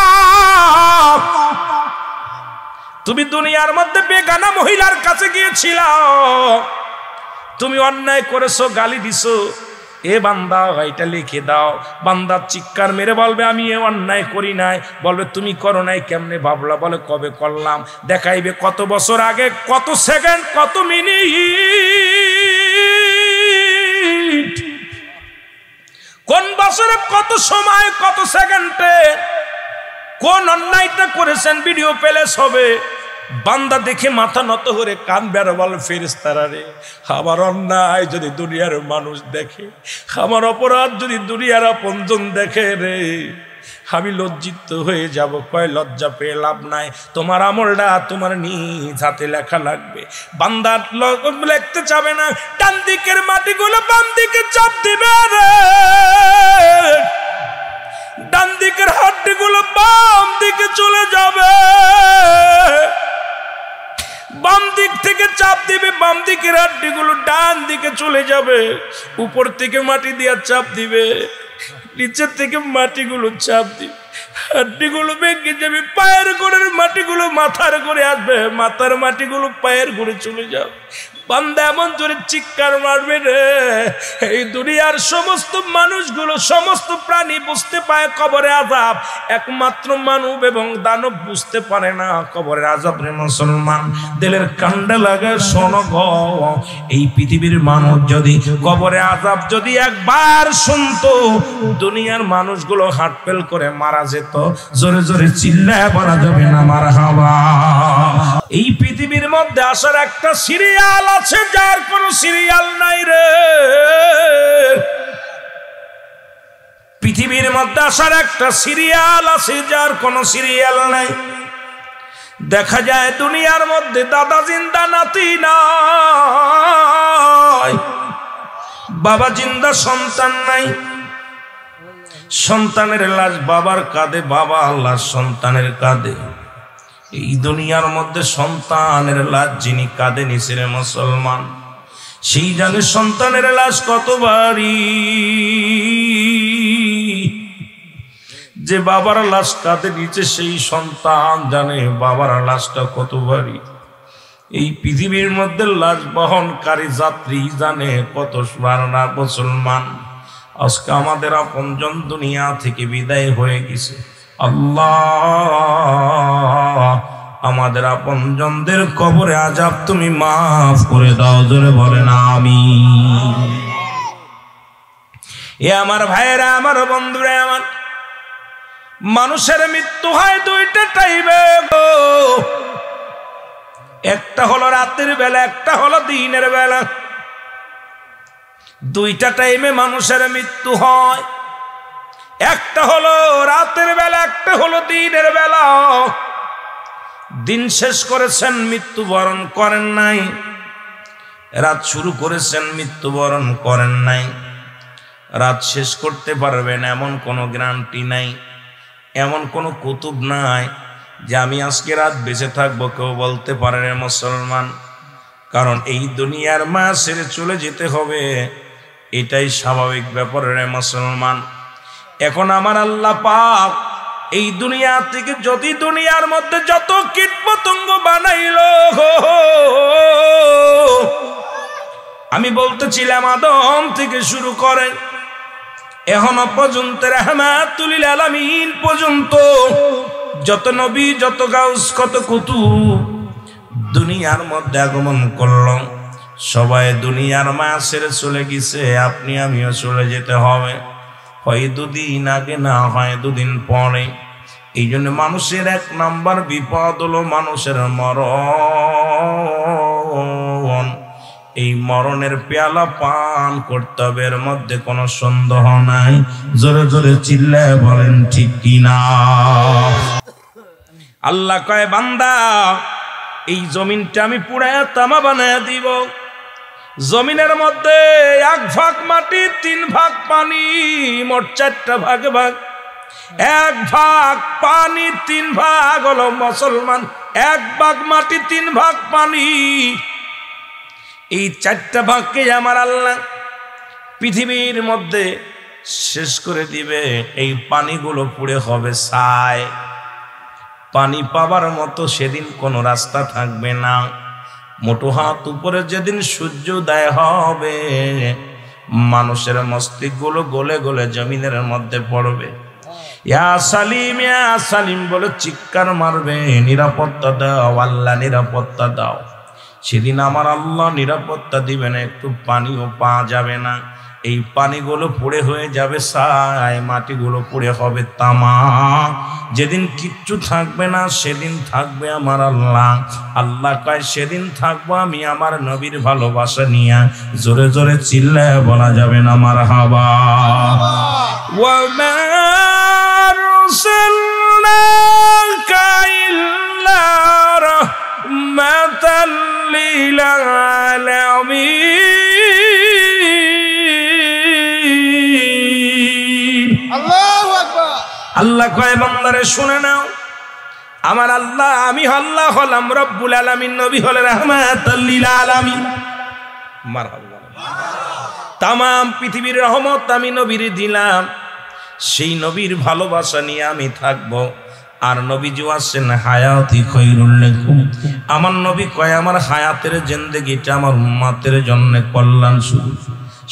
তুমি দুনিয়ার মধ্যে বেগানা মহিলার কাছে গিয়েছিলা, তুমি অন্যায় করেছো, গালি দিছো। এ বান্দা এটা লিখে দাও। বান্দা চিৎকার মেরে বলবে আমি এ অন্যায় করি নাই। বলবে তুমি করো নাই, কেমনে ভাবলা? বলে কবে করলাম? দেখাইবে কত বছর আগে, কত সেকেন্ড, কত মিনিট, কোন বছরে, কত সময়, কত সেকেন্ডে কোন অন্যায়টা করেছেন, ভিডিও প্লেস হবে। বান্দা দেখে মাথা নত করে কান বেড়া, বল ফেরেশতারা রে, আমার অন্যায় যদি দুনিয়ার মানুষ দেখে, আমার অপরাধ যদি দুনিয়ার আপনজন দেখে রে, আমি লজ্জিত হয়ে যাব। কয় লজ্জা পেয়ে লাভ নাই, তোমার আমলটা তোমার নিজ হাতে লেখা লাগবে। বান্দা লিখতে চাবে না, ডান দিকের মাটিগুলো বাম দিকে চাপ দিবে রে, ডান দিকের হাড্ডিগুলো বাম দিকে চলে যাবে, বাম দিক থেকে চাপ দিবে, বাম দিকের হাড্ডিগুলো ডান দিকে চলে যাবে। উপর থেকে মাটি দিয়ে চাপ দিবে, নিচের থেকে মাটিগুলো চাপ দিবে, হাড্ডিগুলো ভেঙে যাবে, পায়ের গোড়ের মাটিগুলো মাথার করে আসবে, মাথার মাটিগুলো পায়ের গোড়ে চলে যাবে। বান্দা এমন জোরে চিৎকার মারবে রে, এই দুনিয়ার সমস্ত মানুষগুলো, সমস্ত প্রাণী বুঝতে পায় কবরে আযাব, একমাত্র মানব এবং দানব বুঝতে পারে না কবরের আযাব রে মুসলমান। দিলের কান্ডা লাগে, শোনো গো, এই পৃথিবীর মানুষ যদি কবরে আযাব যদি একবার শুনতো, দুনিয়ার মানুষগুলো হার্ট ফেল করে মারা যেত। জোরে জোরে চিল্লায় বলা যাবে না মারহাবা। এই পৃথিবীর মধ্যে আসার একটা সিরিয়াল আছে, যার কোনো সিরিয়াল নাই রে। পৃথিবীর মধ্যে আসার একটা সিরিয়াল আছে, যার কোনো সিরিয়াল নাই। দেখা যায় দুনিয়ার মধ্যে দাদা জিন্দা, নাতি নাই, বাবা জিন্দা, সন্তান নাই, সন্তানের লাশ বাবার কাঁধে, বাবা আল্লাহ সন্তানের কাঁধে। এই দুনিয়ার মধ্যে সন্তানের লাশ যিনি কাঁধে নিছিলেন মুসলমান, সেই জানে সন্তানের লাশ কত ভারী। যে বাবার লাশ কাঁধে নিচে সেই সন্তান জানে বাবার লাশটা কত ভারী। এই পৃথিবীর মধ্যে লাশ বহনকারী যাত্রী জানে কত ভারী। মুসলমান, আজকে আমাদের আপনজন দুনিয়া থেকে বিদায় হয়ে গেছে। আল্লাহ আমাদের আপনজনদের কবরে আযাব তুমি মাফ করে দাও, জোরে বলেন আমিন। এ আমার ভাইয়েরা, আমার বন্ধুরা, আমার মানুষের মৃত্যু হয় দুইটা টাইমে গো। একটা হলো রাতের বেলা, একটা হলো দিনের বেলা। দুইটা টাইমে মানুষের মৃত্যু হয়, একটা হলো রাতের বেলা, একটা হলো দিনের বেলা। দিন শেষ করেছেন, মৃত্যুবরণ করেন নাই। রাত শুরু করেছেন, মৃত্যুবরণ করেন নাই। রাত শেষ করতে পারবেন এমন কোনো গ্যারান্টি নাই, এমন কোনো কুতুব নাই যে আমি আজকে রাত বেঁচে থাকবো, কেউ বলতে পারে না মুসলমান। কারণ এই দুনিয়ার মা ছেড়ে চলে যেতে হবে, এটাই স্বাভাবিক ব্যাপার রে মুসলমান। এখন আমার আল্লাহ পাক এই দুনিয়া থেকে যদি দুনিয়ার মধ্যে যত কীট পতঙ্গ বানাইলো, আমি বলতেছিলাম আদম থেকে শুরু করে এখনো পর্যন্ত রাহমাতুল লিল আলামিন পর্যন্ত যত নবী, যত গাউস, কত কুতুব দুনিয়ার মধ্যে আগমন করলো, সবাই দুনিয়ার মায়া ছেড়ে চলে গেছে। আপনি আমিও চলে যেতে হবে, হয় দুদিন আগে না হয় দুদিন পরে। এই জন্য মানুষের এক নাম্বার বিপদ হলো মানুষের মরণ। এই মরণের পেয়ালা পান করতে হবে, এর মধ্যে কোনো সন্দেহ নাই। জোরে জোরে চিল্লায় বলেন ঠিক কিনা। আল্লাহ কয় বান্দা, এই জমিনটা আমি পুরায়া তামা বানায় দিব। জমিনের মধ্যে 1 ভাগ মাটি, 3 ভাগ পানি, মোট 4টা ভাগে ভাগ। 1 ভাগ পানি, 3 ভাগ হলো মুসলমান। 1 ভাগ মাটি, 3 ভাগ পানি। এই 4টা ভাগকে আমার আল্লাহ পৃথিবীর মধ্যে শেষ করে দিবে। এই পানিগুলো পুড়ে হবে ছাই। পানি পাবার মতো সেদিন কোনো রাস্তা থাকবে না। মোটো হাত উপরে যেদিন সূর্যোদয় হবে, মানুষের মস্তিষ্কগুলো গলে গলে জমিনের মধ্যে পড়বে। ইয়া সালিম, ইয়া সালিম বলে চিৎকার মারবে, নিরাপত্তা দাও আল্লাহ, নিরাপত্তা দাও। সেদিন আমার আল্লাহ নিরাপত্তা দিবেন, একটু পানিও পাওয়া যাবে না। এই পানিগুলো পুড়ে হয়ে যাবে ছাই, মাটিগুলো পুড়ে হবে তামা। যেদিন কিচ্ছু থাকবে না সেদিন থাকবে আমার আল্লাহ। আল্লাহ কয় সেদিন থাকবো আমি আমার নবীর ভালোবাসা নিয়ে। জোরে জোরে চিল্লায় বলা যাবে না মারহাবা। ওয়া মা আরসালনাকা ইল্লা রাহমাতাল লিল আলামিন। আল্লাহু আকবার। আল্লাহ কয় বান্দারে শুনে নাও, আমার আল্লাহ, আমি আল্লাহ হলাম রব্বুল আলামিন, নবী হলেন রাহমাতাল লিল আলামিন। মারহাবা। তাম পৃথিবীর রহমত আমি নবীর দিলাম, সেই নবীর ভালোবাসা নিয়ে আমি থাকবো। আর নবীজি আছেন হায়াতি খৈরুল লাকুম। আমার নবী কয় আমার হায়াতের জিন্দেগিটা আমার উম্মতের জন্য কল্যাণ শুরু।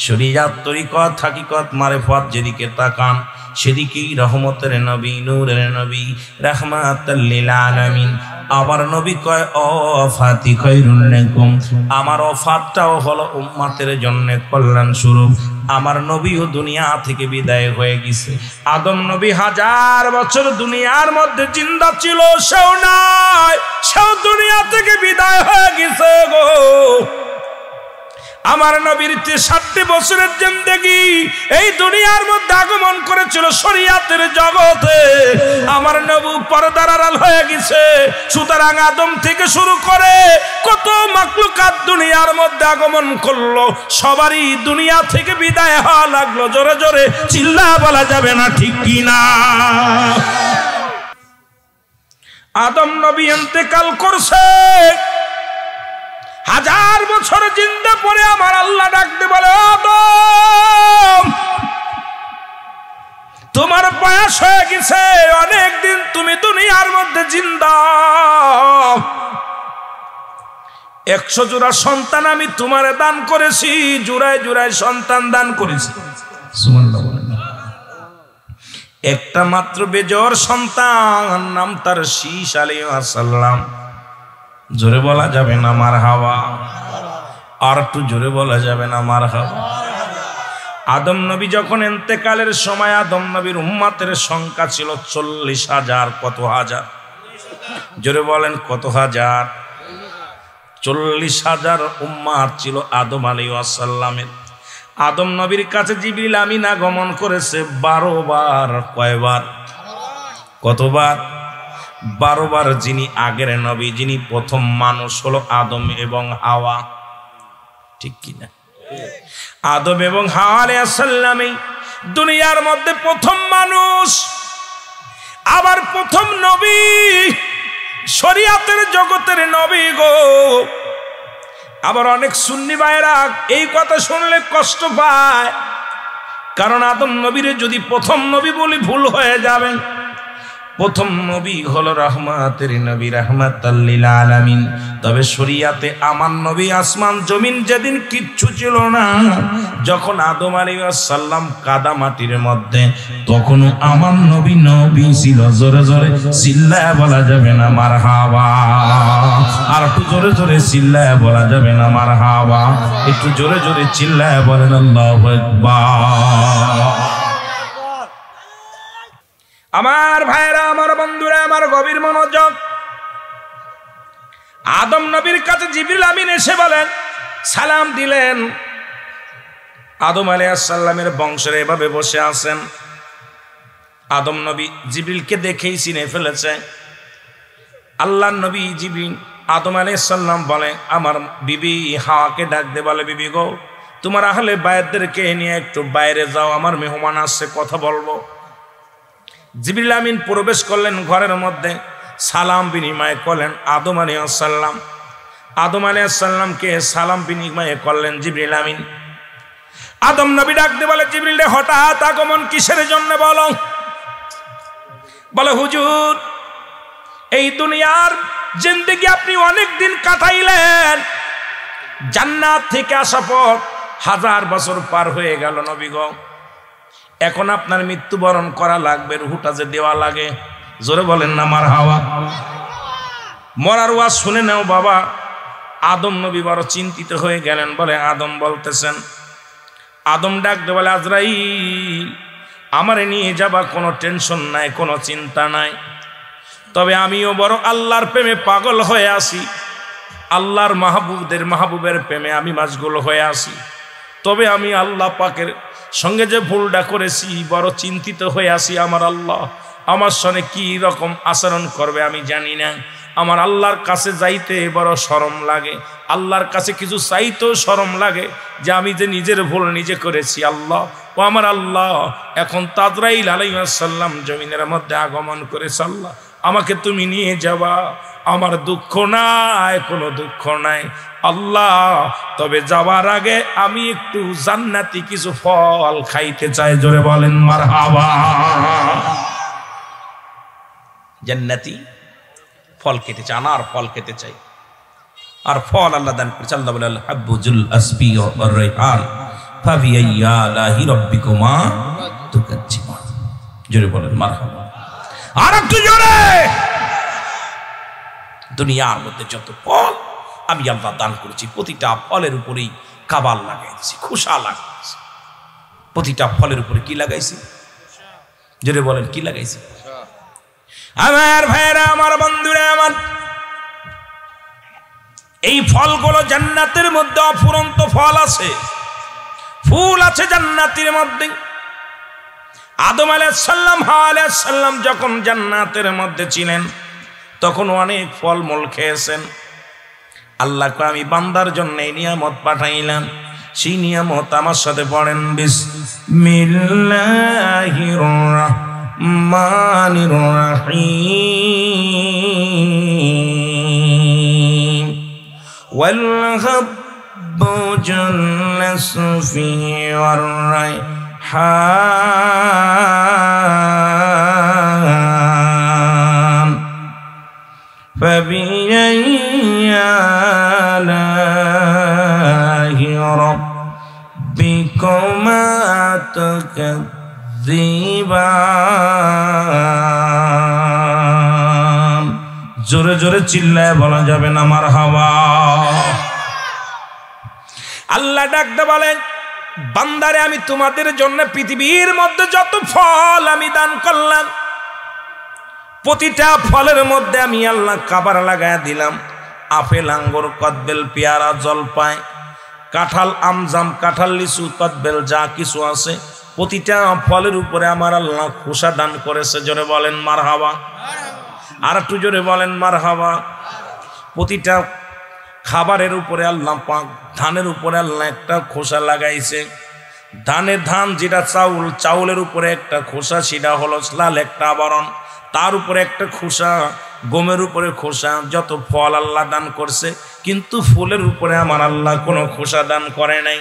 শরীয়ত, তরিকত, হাকিকত, মারিফত যেদিকে তাকান সেদিকেই রহমতের নবী, নূরের নবী, রাহমাতাল লিল আলামিন। আমার নবী কয় ওয়াফাতি খৈরুল লাকুম, আমার ওয়াফাতটাও হলো উম্মতের জন্য কল্যাণ স্বরূপ। আমার নবীও দুনিয়া থেকে বিদায় হয়ে গেছে। আদম নবী 1000 বছর দুনিয়ার মধ্যে জিন্দা ছিল, সেও নাই, সেও দুনিয়া থেকে বিদায় হয়ে গেছে গো। আমার নবীর 60 বছরের জিন্দেগি এই দুনিয়ার মধ্যে আগমন করেছিল শরীয়তের জগতে। আমার নবী পর্দার আড়াল হয়ে গেছে। সুতরাং আদম থেকে শুরু করে কত মাখলুকাত দুনিয়ার মধ্যে আগমন করলো, সবারই দুনিয়া থেকে বিদায় হওয়া লাগলো। জোরে জোরে চিল্লা বলা যাবে না, ঠিক কি না? আদম নবী ইন্তেকাল করছে, 1000 বছর জিন্দা পরে আমার আল্লাহ ডাকতে বলে, আদম তোমার বয়স হয়ে গেছে, অনেক দিন তুমি দুনিয়ার মধ্যে জিন্দা, 100 জোড়া সন্তান আমি তোমারে দান করেছি, জোড়ায় জোড়ায় সন্তান দান করেছি। সুবহানাল্লাহ। একটা মাত্র বেজোর সন্তান, নাম তার শীষ আলাইহিস সালাম। জোরে বলা যাবে না মারহাবা? আর একটু জোরে বলা যাবে না মারহাবা? আদম নবী যখন ইন্তেকালের সময় আদম নবীর উম্মতের সংখ্যা ছিল 40,000। কত হাজার? জোরে বলেন কত হাজার? 40,000 উম্মত ছিল আদম আলাইহিস সালামের। আদম নবীর কাছে জিবরিল আমিন আগমন করেছে 12 বার। কয়বার? কতবার? 12 বার। যিনি আগের নবী, যিনি প্রথম মানুষ হলো আদম এবং হাওয়া, ঠিক কিনা? আদম এবং হাওয়া আলাইহিস সালাম দুনিয়ার মধ্যে প্রথম মানুষ, আবার প্রথম নবী, শরীয়তের জগতের নবী গো। আবার অনেক সুন্নি ভাইরা এই কথা শুনলে কষ্ট পায়, কারণ আদম নবীর যদি প্রথম নবী বলি ভুল হয়ে যাবেন। প্রথম নবী হলো রহমতের নবী, রাহমাতাল লিল আলামিন। তবে শরীয়তে আমার নবী আসমান জমিন যেদিন কিচ্ছু ছিল না, যখন আদম আলাইহিস সালাম কাদা মাটির মধ্যে, তখনও আমার নবী নবী ছিল। জোরে জোরে চিল্লায় বলা যাবে না মারহাবা? আর একটু জোরে জোরে চিল্লায় বলা যাবে না মারহাবা? একটু জোরে জোরে চিল্লায় বলেন আল্লাহু আকবার। আমার ভাইরা, আমার বন্ধুরা, আমার গভীর মনোযোগ। আদম নবীর কাছে জিবরিল আমিন এসে বলেন, সালাম দিলেন। আদম আলাইহিস সালামের বংশের এভাবে বসে আছেন। আদম নবী জিবরিলকে দেখেই চিনে ফেলেছে। আল্লাহর নবী জিবরিল আদম আলাইহিস সালাম বলে, আমার বিবি হাওয়াকে ডাক দে, বলে বিবি গো, তোমার আহলে বায়তদেরকে নিয়ে একটু বাইরে যাও, আমার মেহমান আসছে, কথা বলবো। জিবরিল আমিন প্রবেশ করলেন ঘরের মধ্যে, সালাম বিনিময় করলেন আদম আলাইহিস সালাম। আদম আলাইহিস সালামকে সালাম বিনিময় করলেন জিবরিল আমিন। আদম নবী ডাকতে বলে, জিবরিল হঠাৎ আগমন কিসের জন্য বলো? বলে হুজুর, এই দুনিয়ার জিন্দেগি আপনি অনেক দিন কাটাইলেন, জান্নাত থেকে আসা পর 1000 বছর পার হয়ে গেল নবী গো। এখন আপনার মৃত্যুবরণ করা লাগবে, রুহটা যে দেওয়া লাগে। জোরে বলেন না মারহাবা? মরার ওয়াজ শুনে নাও বাবা। আদম নবী বড় চিন্তিত হয়ে গেলেন। বলে আদম বলতেছেন, আদম ডাকতে বলে, আজরাইল আমারে নিয়ে যাবা, কোনো টেনশন নাই, কোনো চিন্তা নাই। তবে আমিও বড় আল্লাহর প্রেমে পাগল হয়ে আসি, আল্লাহর মাহবুবের প্রেমে আমি মাশগুল হয়ে আসি। তবে আমি আল্লাহ পাকের সঙ্গে যে ভুলটা করেছি, বড় চিন্তিত হয়ে আসি। আমার আল্লাহ আমার সঙ্গে কি রকম আচরণ করবে আমি জানি না। আমার আল্লাহর কাছে যাইতে বড় শরম লাগে, আল্লাহর কাছে কিছু চাইতেও শরম লাগে, যে আমি যে নিজের ভুল নিজে করেছি। আল্লাহ ও আমার আল্লাহ, এখন আজরাইল আলাইহিস সালাম জমিনের মধ্যে আগমন করেছে। আল্লাহ আমাকে তুমি নিয়ে যাবা, আমার দুঃখ নাই, কোনো দুঃখ নাই আল্লাহ। তবে যাবার আগে আমি একটু জান্নাতি কিছু ফল খাইতে চাই। জোরে বলেন মারহাবা? জান্নাতি ফল খেতে চাই, আনার ফল খেতে চাই। আর ফল আল্লাহ দান করেছে। আল্লাহ বলে, আল হাব্বুল আসবি ওয়ার রাইহান ফাবিআইয়া আলাহি রাব্বিকুমা তুকাজ্জিমান। জোরে বলেন মারহাবা? আর একটু জোরে। দুনিয়ার মধ্যে যত ফল আমি আল্লাহ দান করেছি, প্রতিটা ফলের উপরেই কাবাল লাগাইছি, খোসা লাগাইছি। প্রতিটা ফলের উপরে কি লাগাইছি? জোরে বলেন কি লাগাইছি? আমার ভাইরা, আমার বন্ধুরা, আমার এই ফলগুলো জান্নাতের মধ্যে অফুরন্ত ফল আছে, ফুল আছে জান্নাতের মধ্যে। আদম আলাইহিস সালাম, হাওয়া আলাইহিস সালাম যখন জান্নাতের মধ্যে ছিলেন, তখন অনেক ফলমূল খেয়েছেন। আল্লাহকে আমি বান্দার জন্য এই নিয়ামত পাঠাইলাম, সেই নিয়ামত আমার সাথে পড়েন বিসমিল্লাহির রাহমানির রাহিম ওয়াল হাব্বু জান্নাসু ফিহি ওয়ার রায়হান ফাবিআইয়ি আলাইহি রাব্বিকুমা তুকাযযিবান। জোরে জোরে চিল্লায় বলা যাবে না মারহাবা। আল্লাহ ডাকতে বলেন, বান্দারে আমি তোমাদের জন্য পৃথিবীর মধ্যে যত ফল আমি দান করলাম, প্রতিটা ফলের মধ্যে আমি আল্লাহ কাবার লাগায়া দিলাম। আপেল, আঙ্গুর, কদবেল, পেয়ারা, জলপাই, কাঁঠাল, আমজাম, কাঁঠাল, লিচু, কদবেল যা কিছু আছে প্রতিটা ফলের উপরে আমার আল্লাহ খোসা দান করেছে। জোরে বলেন মারহাবা। আর একটু জোরে বলেন মারহাবা। প্রতিটা খাবারের উপরে আল্লাহ পাক, ধানের উপরে আল্লাহ একটা খোসা লাগাইছে। ধান যেটা চাউল, চাউলের উপরে একটা খোসা, সেটা হলো লাল একটা আবরণ, তার উপরে একটা খোসা, গমের উপরে খোসা। যত ফল আল্লাহ দান করছে, কিন্তু ফুলের উপরে আমার আল্লাহ কোনো খোসা দান করে নাই।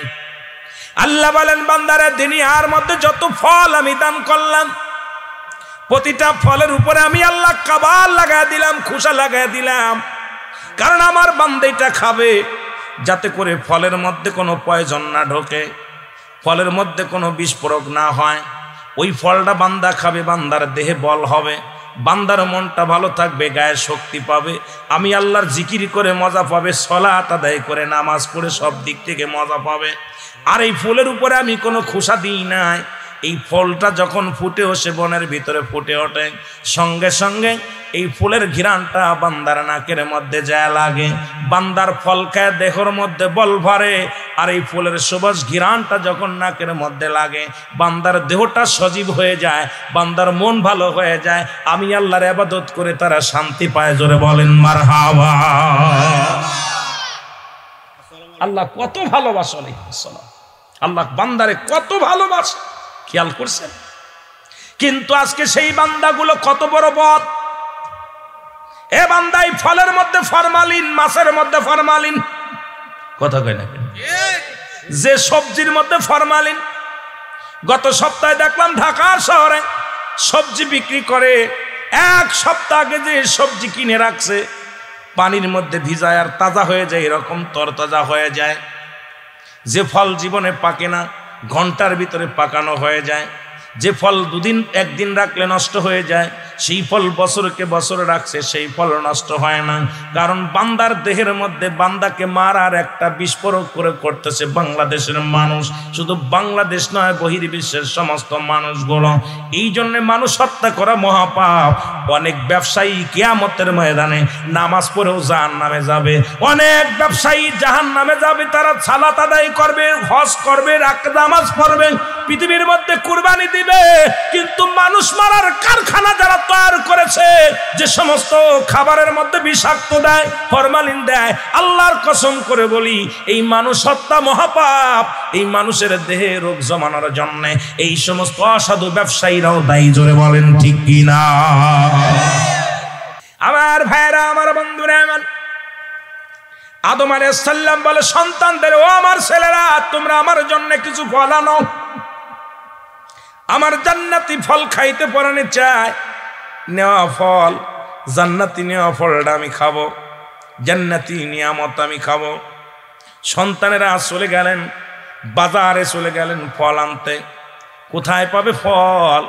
আল্লাহ বলেন, বান্দারা দুনিয়ার মধ্যে যত ফল আমি দান করলাম, প্রতিটা ফলের উপরে আমি আল্লাহ কাবার লাগাই দিলাম, খোসা লাগাই দিলাম। কারণ আমার বান্দা এটা খাবে যাতে করে ফলের মধ্যে কোনো পয়জন না ঢোকে, ফলের মধ্যে কোনো বিস্ফোরক না হয়। ওই ফলটা বান্দা খাবে, বান্দার দেহে বল হবে, বান্দার মনটা ভালো থাকবে, গায়ে শক্তি পাবে, আমি আল্লাহর জিকির করে মজা পাবে, সালাত আদায় করে নামাজ পড়ে সব দিক থেকে মজা পাবে। আর এই ফুলের উপরে আমি কোনো খোসা দিই নাই। এই ফলটা যখন ফুটে ওঠে, বনের ভিতরে ফুটে ওঠে, সঙ্গে সঙ্গে এই ফুলের ঘ্রাণটা বান্দার নাকের মধ্যে যায় লাগে, বান্দার ফল খায় দেহের মধ্যে বল ভরে। আর এই ফুলের সুবাস ঘ্রাণটা যখন নাকের মধ্যে লাগে, বান্দার দেহটা সজীব হয়ে যায়, বান্দার মন ভালো হয়ে যায়, আমি আল্লাহর ইবাদত করে তারা শান্তি পায়। জোরে বলেন মারহাবা। আল্লাহ কত ভালোবাসে, আল্লাহ বান্দারে কত ভালোবাসে, খেয়াল করছেন? কিন্তু আজকে সেই বান্দাগুলো কত বড় বদ। এ বান্দাই ফলের মধ্যে ফরমালিন, মাছের মধ্যে ফরমালিন, কথা কয় না, যে সবজির মধ্যে ফরমালিন। গত সপ্তাহে দেখলাম ঢাকা শহরে সবজি বিক্রি করে, এক সপ্তাহ আগে যে সবজি কিনে রাখছে পানির মধ্যে ভিজায় আর তাজা হয়ে যায়, এরকম তরতাজা হয়ে যায়। যে ফল জীবনে পাকে না, ঘন্টার ভিতরে পাকানো হয়ে যায়। যে ফল দুদিন একদিন রাখলে নষ্ট হয়ে যায়, সেই ফল বছরকে বছর রাখছে, সেই ফল নষ্ট হয় না। কারণ বান্দার দেহের মধ্যে বান্দাকে মারার একটা বিস্ফোরক করে করতেছে বাংলাদেশের মানুষ। শুধু বাংলাদেশ নয়, বহির্বিশ্বের সমস্ত মানুষগুলো। এই জন্য মানুষ হত্যা করা মহাপাপ। অনেক ব্যবসায়ী কিয়ামতের ময়দানে নামাজ পড়েও জাহান্নামে যাবে, অনেক ব্যবসায়ী জাহান্নামে যাবে। তারা সালাত আদায় করবে, হজ করবে, নামাজ পড়বে, পৃথিবীর মধ্যে কুরবানি দিবে, কিন্তু মানুষ মারার কারখানা যারা তৈরি করেছে, যে সমস্ত খাবারের মধ্যে বিষাক্ত দেয়, ফরমালিন দেয়, আল্লাহর কসম করে বলি এই মানুষ হত্যা মহাপাপ। এই মানুষের দেহে রোগ জমানোর জন্য এই সমস্ত অসাধু ব্যবসায়ীরাও দায়ী। জোরে বলেন ঠিক কিনা? আমার ভাইরা, আমার বন্ধুরা, আমার আদম আলাইহিস সালাম বলে সন্তানদের, ও আমার ছেলেরা, তোমরা আমার জন্য কিছু ফল আনো, আমার জান্নাতি ফল খাইতে পরানে চায়। নেওয়া ফল, জান্নাতি নেওয়া ফলটা আমি খাবো, জান্নাতি নিয়ামত আমি খাবো। সন্তানেরা চলে গেলেন, বাজারে চলে গেলেন ফল আনতে। কোথায় পাবে ফল?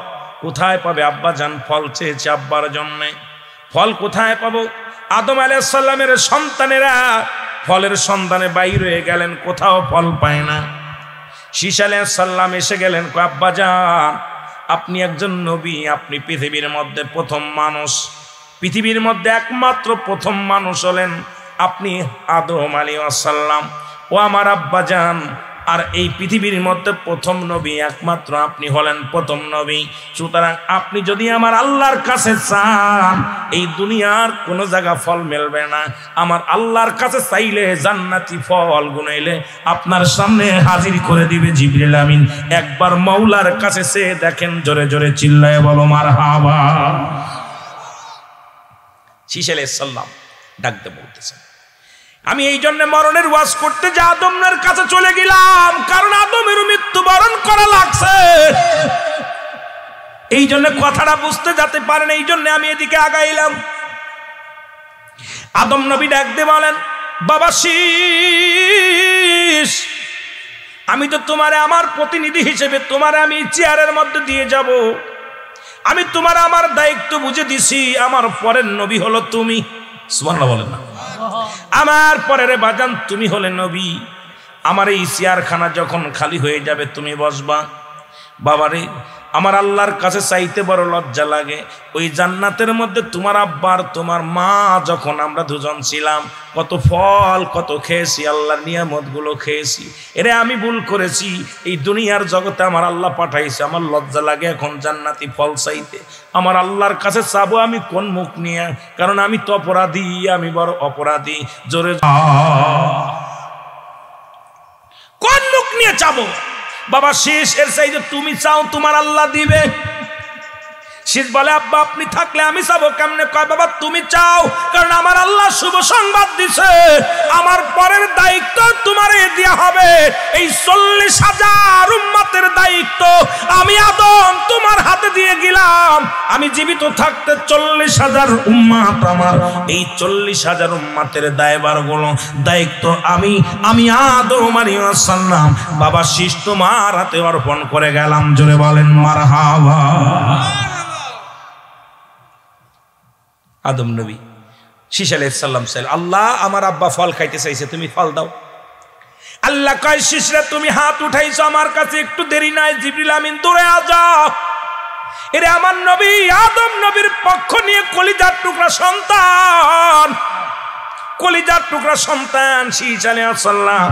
কোথায় পাবে? আব্বা জান ফল চেয়েছে আব্বার জন্যে, ফল কোথায় পাবো? আদম আলাইহিস সালামের সন্তানেরা ফলের সন্ধানে বাইরে হয়ে গেলেন, কোথাও ফল পায় না। শীস আলাইহিস সালাম এসে গেলেন, আব্বা জান আপনি একজন নবী, আপনি পৃথিবীর মধ্যে প্রথম মানুষ, পৃথিবীর মধ্যে একমাত্র প্রথম মানুষ হলেন আপনি আদম আলাইহিস সালাম। ও আমার আব্বা জান, আর এই পৃথিবীর মধ্যে প্রথম নবী একমাত্র আপনি হলেন প্রথম নবী। সুতরাং আপনি যদি আমার আল্লাহর কাছে চান, এই দুনিয়ার কোনো জায়গা ফল মিলবে না। আমার আল্লাহর কাছে চাইলে জান্নাতি ফল গুনাইলে আপনার সামনে হাজির করে দিবে জিবরিল আমিন। একবার মাওলার কাছে সে দেখেন, জোরে জোরে চিল্লায় বলো মারহাবা। শীশ আলাইহিস সালাম ডাকতে বলতেছেন, আমি এই জন্য মরণের ওয়াজ করতে যে আদমের কাছে চলে গেলাম, কারণ আদমের মৃত্যুবরণ করা লাগছে। এই জন্য কথাটা বুঝতে যেতে পারেন, এই জন্য আমি এদিকে আগাইলাম। আদম নবী ডাক দিয়ে বলেন, বাবা শীষ, আমি তো তোমারে আমার প্রতিনিধি হিসেবে তোমারে আমি চেয়ারের মধ্যে দিয়ে যাব। আমি তোমার আমার দায়িত্ব বুঝে দিছি, আমার পরের নবী হলো তুমি। সুবহানাল্লাহ বলেন না? আমার পরের বাজান তুমি হলে নবী। আমার এই চেয়ারখানা যখন খালি হয়ে যাবে তুমি বসবা। বাবারে, আমার আল্লাহর কাছে চাইতে বড় লজ্জা লাগে। ওই জান্নাতের মধ্যে তোমার আব্বার তোমার মা যখন আমরা দুজন ছিলাম, কত ফল কত খেয়েছি, আল্লাহর নিয়ামতগুলো খেয়েছি। এরে আমি ভুল করেছি, এই দুনিয়ার জগতে আমার আল্লাহ পাঠাইছে, আমার লজ্জা লাগে এখন জান্নাতি ফল চাইতে। আমার আল্লাহর কাছে চাবো আমি কোন মুখ নিয়ে? কারণ আমি তো অপরাধী, আমি বড় অপরাধী। জোরে কোন মুখ নিয়ে চাবো? বাবা শেষ, এর চাইতে তুমি চাও তোমার আল্লাহ দিবে। শেষ বলে, আব্বা আপনি থাকলে আমি চাবো কেমনে? কয় বাবা তুমি চাও, কারণ আমার আল্লাহ শুভ সংবাদ দিছে, আমার পরের দায়িত্ব তোমার দেয়া হবে। এই 40,000 উম্মতের দায়িত্ব আমি আদম তোমার হাতে দিয়ে গেলাম। আমি জীবিত থাকতে 40,000 উম্মত আমার, এই 40,000 উম্মতের দায়িত্ব আমি আদম আলাইহিস সালাম বাবা শীষ তোমার হাতে অর্পণ করে গেলাম। জোরে বলেন মারহাবা। আদম নবী শীষ আলাইহিস সালাম চাইল, আল্লাহ আমার আব্বা ফল খাইতে চাইছে, তুমি ফল দাও। আল্লাহ কয়, শীষরে তুমি হাত উঠাইছো আমার কাছে, একটু দেরি নাই, জিবরিল আমিন দৌড়ে যাও। এরে আমার নবী আদম নবীর পক্ষ নিয়ে কলিজার টুকরা সন্তান, কলিজার টুকরা সন্তান শীষ আলাইহিস সালাম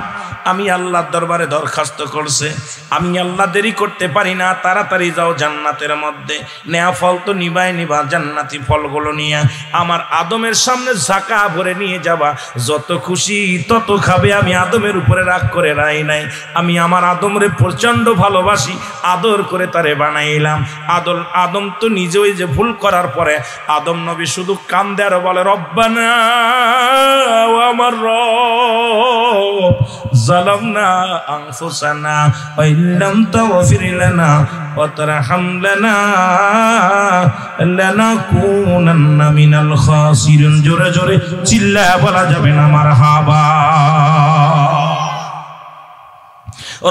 আমি আল্লাহর দরবারে দরখাস্ত করছে, আমি আল্লাহ দেরি করতে পারি না, তাড়াতাড়ি যাও জান্নাতের মধ্যে। নেয়া ফল তো নিবাই নিবা, জান্নাতি ফলগুলো নিয়ে আমার আদমের সামনে ঝাঁকা ভরে নিয়ে যাবা, যত খুশি তত খাবে। আমি আদমের উপরে রাগ করে রাই নাই, আমি আমার আদমরে প্রচন্ড ভালোবাসি, আদর করে তারে বানাইলাম। আদম তো নিজেই যে ভুল করার পরে আদম নবী শুধু কান্দে আর বলে, রব্বানা ও আমার রব জালামনা আনফুসানা ওয়া ইল্লাম তাগফির লানা ওয়া তারহামনা লানাকুনান্না মিনাল খাসিরিন। জোরে জোরে চিল্লায়া বলা যাবে না মারহাবা।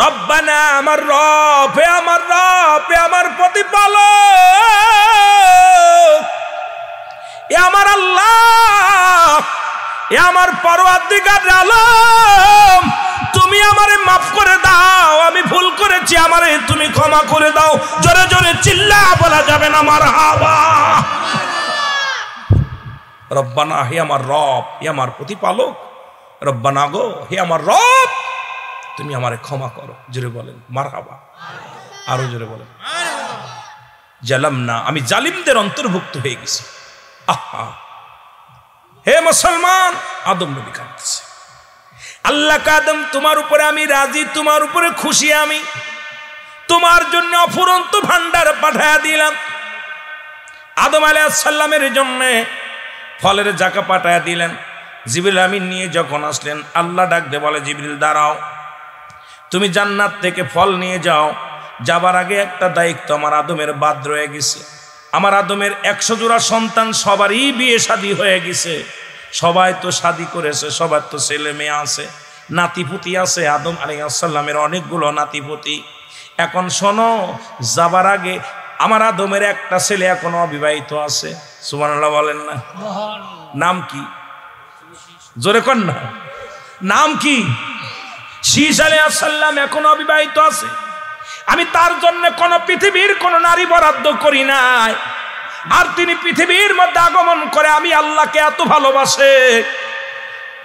রব্বানা আমার রব, হে আমার রব, হে আমার প্রতিপালক, এ আমার আল্লাহ, এ আমার পরওয়ারদিগার আলম, তুমি আমারে মাফ করে দাও, আমি ভুল করেছি, আমারে তুমি ক্ষমা করে দাও। জোরে জোরে চিল্লা বলা যাবে না মারহাবা। রব্বানা, হে আমার রব, হে আমার প্রতিপালক, রব্বানা গো, হে আমার রব, তুমি আমারে ক্ষমা করো। জোরে বলেন মারহাবা, আরো জোরে বলেন জালামনা, আমি জালিমদের অন্তর্ভুক্ত হয়ে গেছি। আহা, হে মুসলমান, আদম নবী কাঁদতেছে, আল্লাহ আদম তোমার উপরে আমি রাজি, তোমার উপরে খুশি, আমি তোমার জন্য অফুরন্ত ভান্ডার পাঠায়া দিলাম। আদম আলাইহিস সালামের জন্য ফলের জাকা পাঠায়া দিলেন। জিবরিল আমিন নিয়ে যখন আসলেন, আল্লাহ ডাক দিয়ে বলে, জিবরিল দাঁড়াও, তুমি জান্নাত থেকে ফল নিয়ে যাও। যাবার আগে একটা দায়িত্ব আমার আদমের বাদ রয়ে গেছে। আমার আদমের 100 জোড়া সন্তান, সবারই বিয়ে শাদী হয়ে গেছে, সবাই তো শাদী করেছে, সবার তো ছেলে মেয়ে আছে, নাতিপুতি আছে। আদম আলাইহিস সালামের অনেকগুলো নাতিপুতি। এখন শোনো, যাবার আগে আমার আদমের একটা ছেলে এখনো অবিবাহিত আছে। সুবহানাল্লাহ বলেন না? নাম কি? জোরে কর না, নাম কি? শীষ আলাইহিস সালাম এখনো অবিবাহিত আছে। আমি তার জন্য কোন পৃথিবীর কোন নারী বরাদ্দ করি নাই। আর তিনি পৃথিবীর মধ্যে আগমন করে আমি আল্লাহকে এত ভালোবাসে,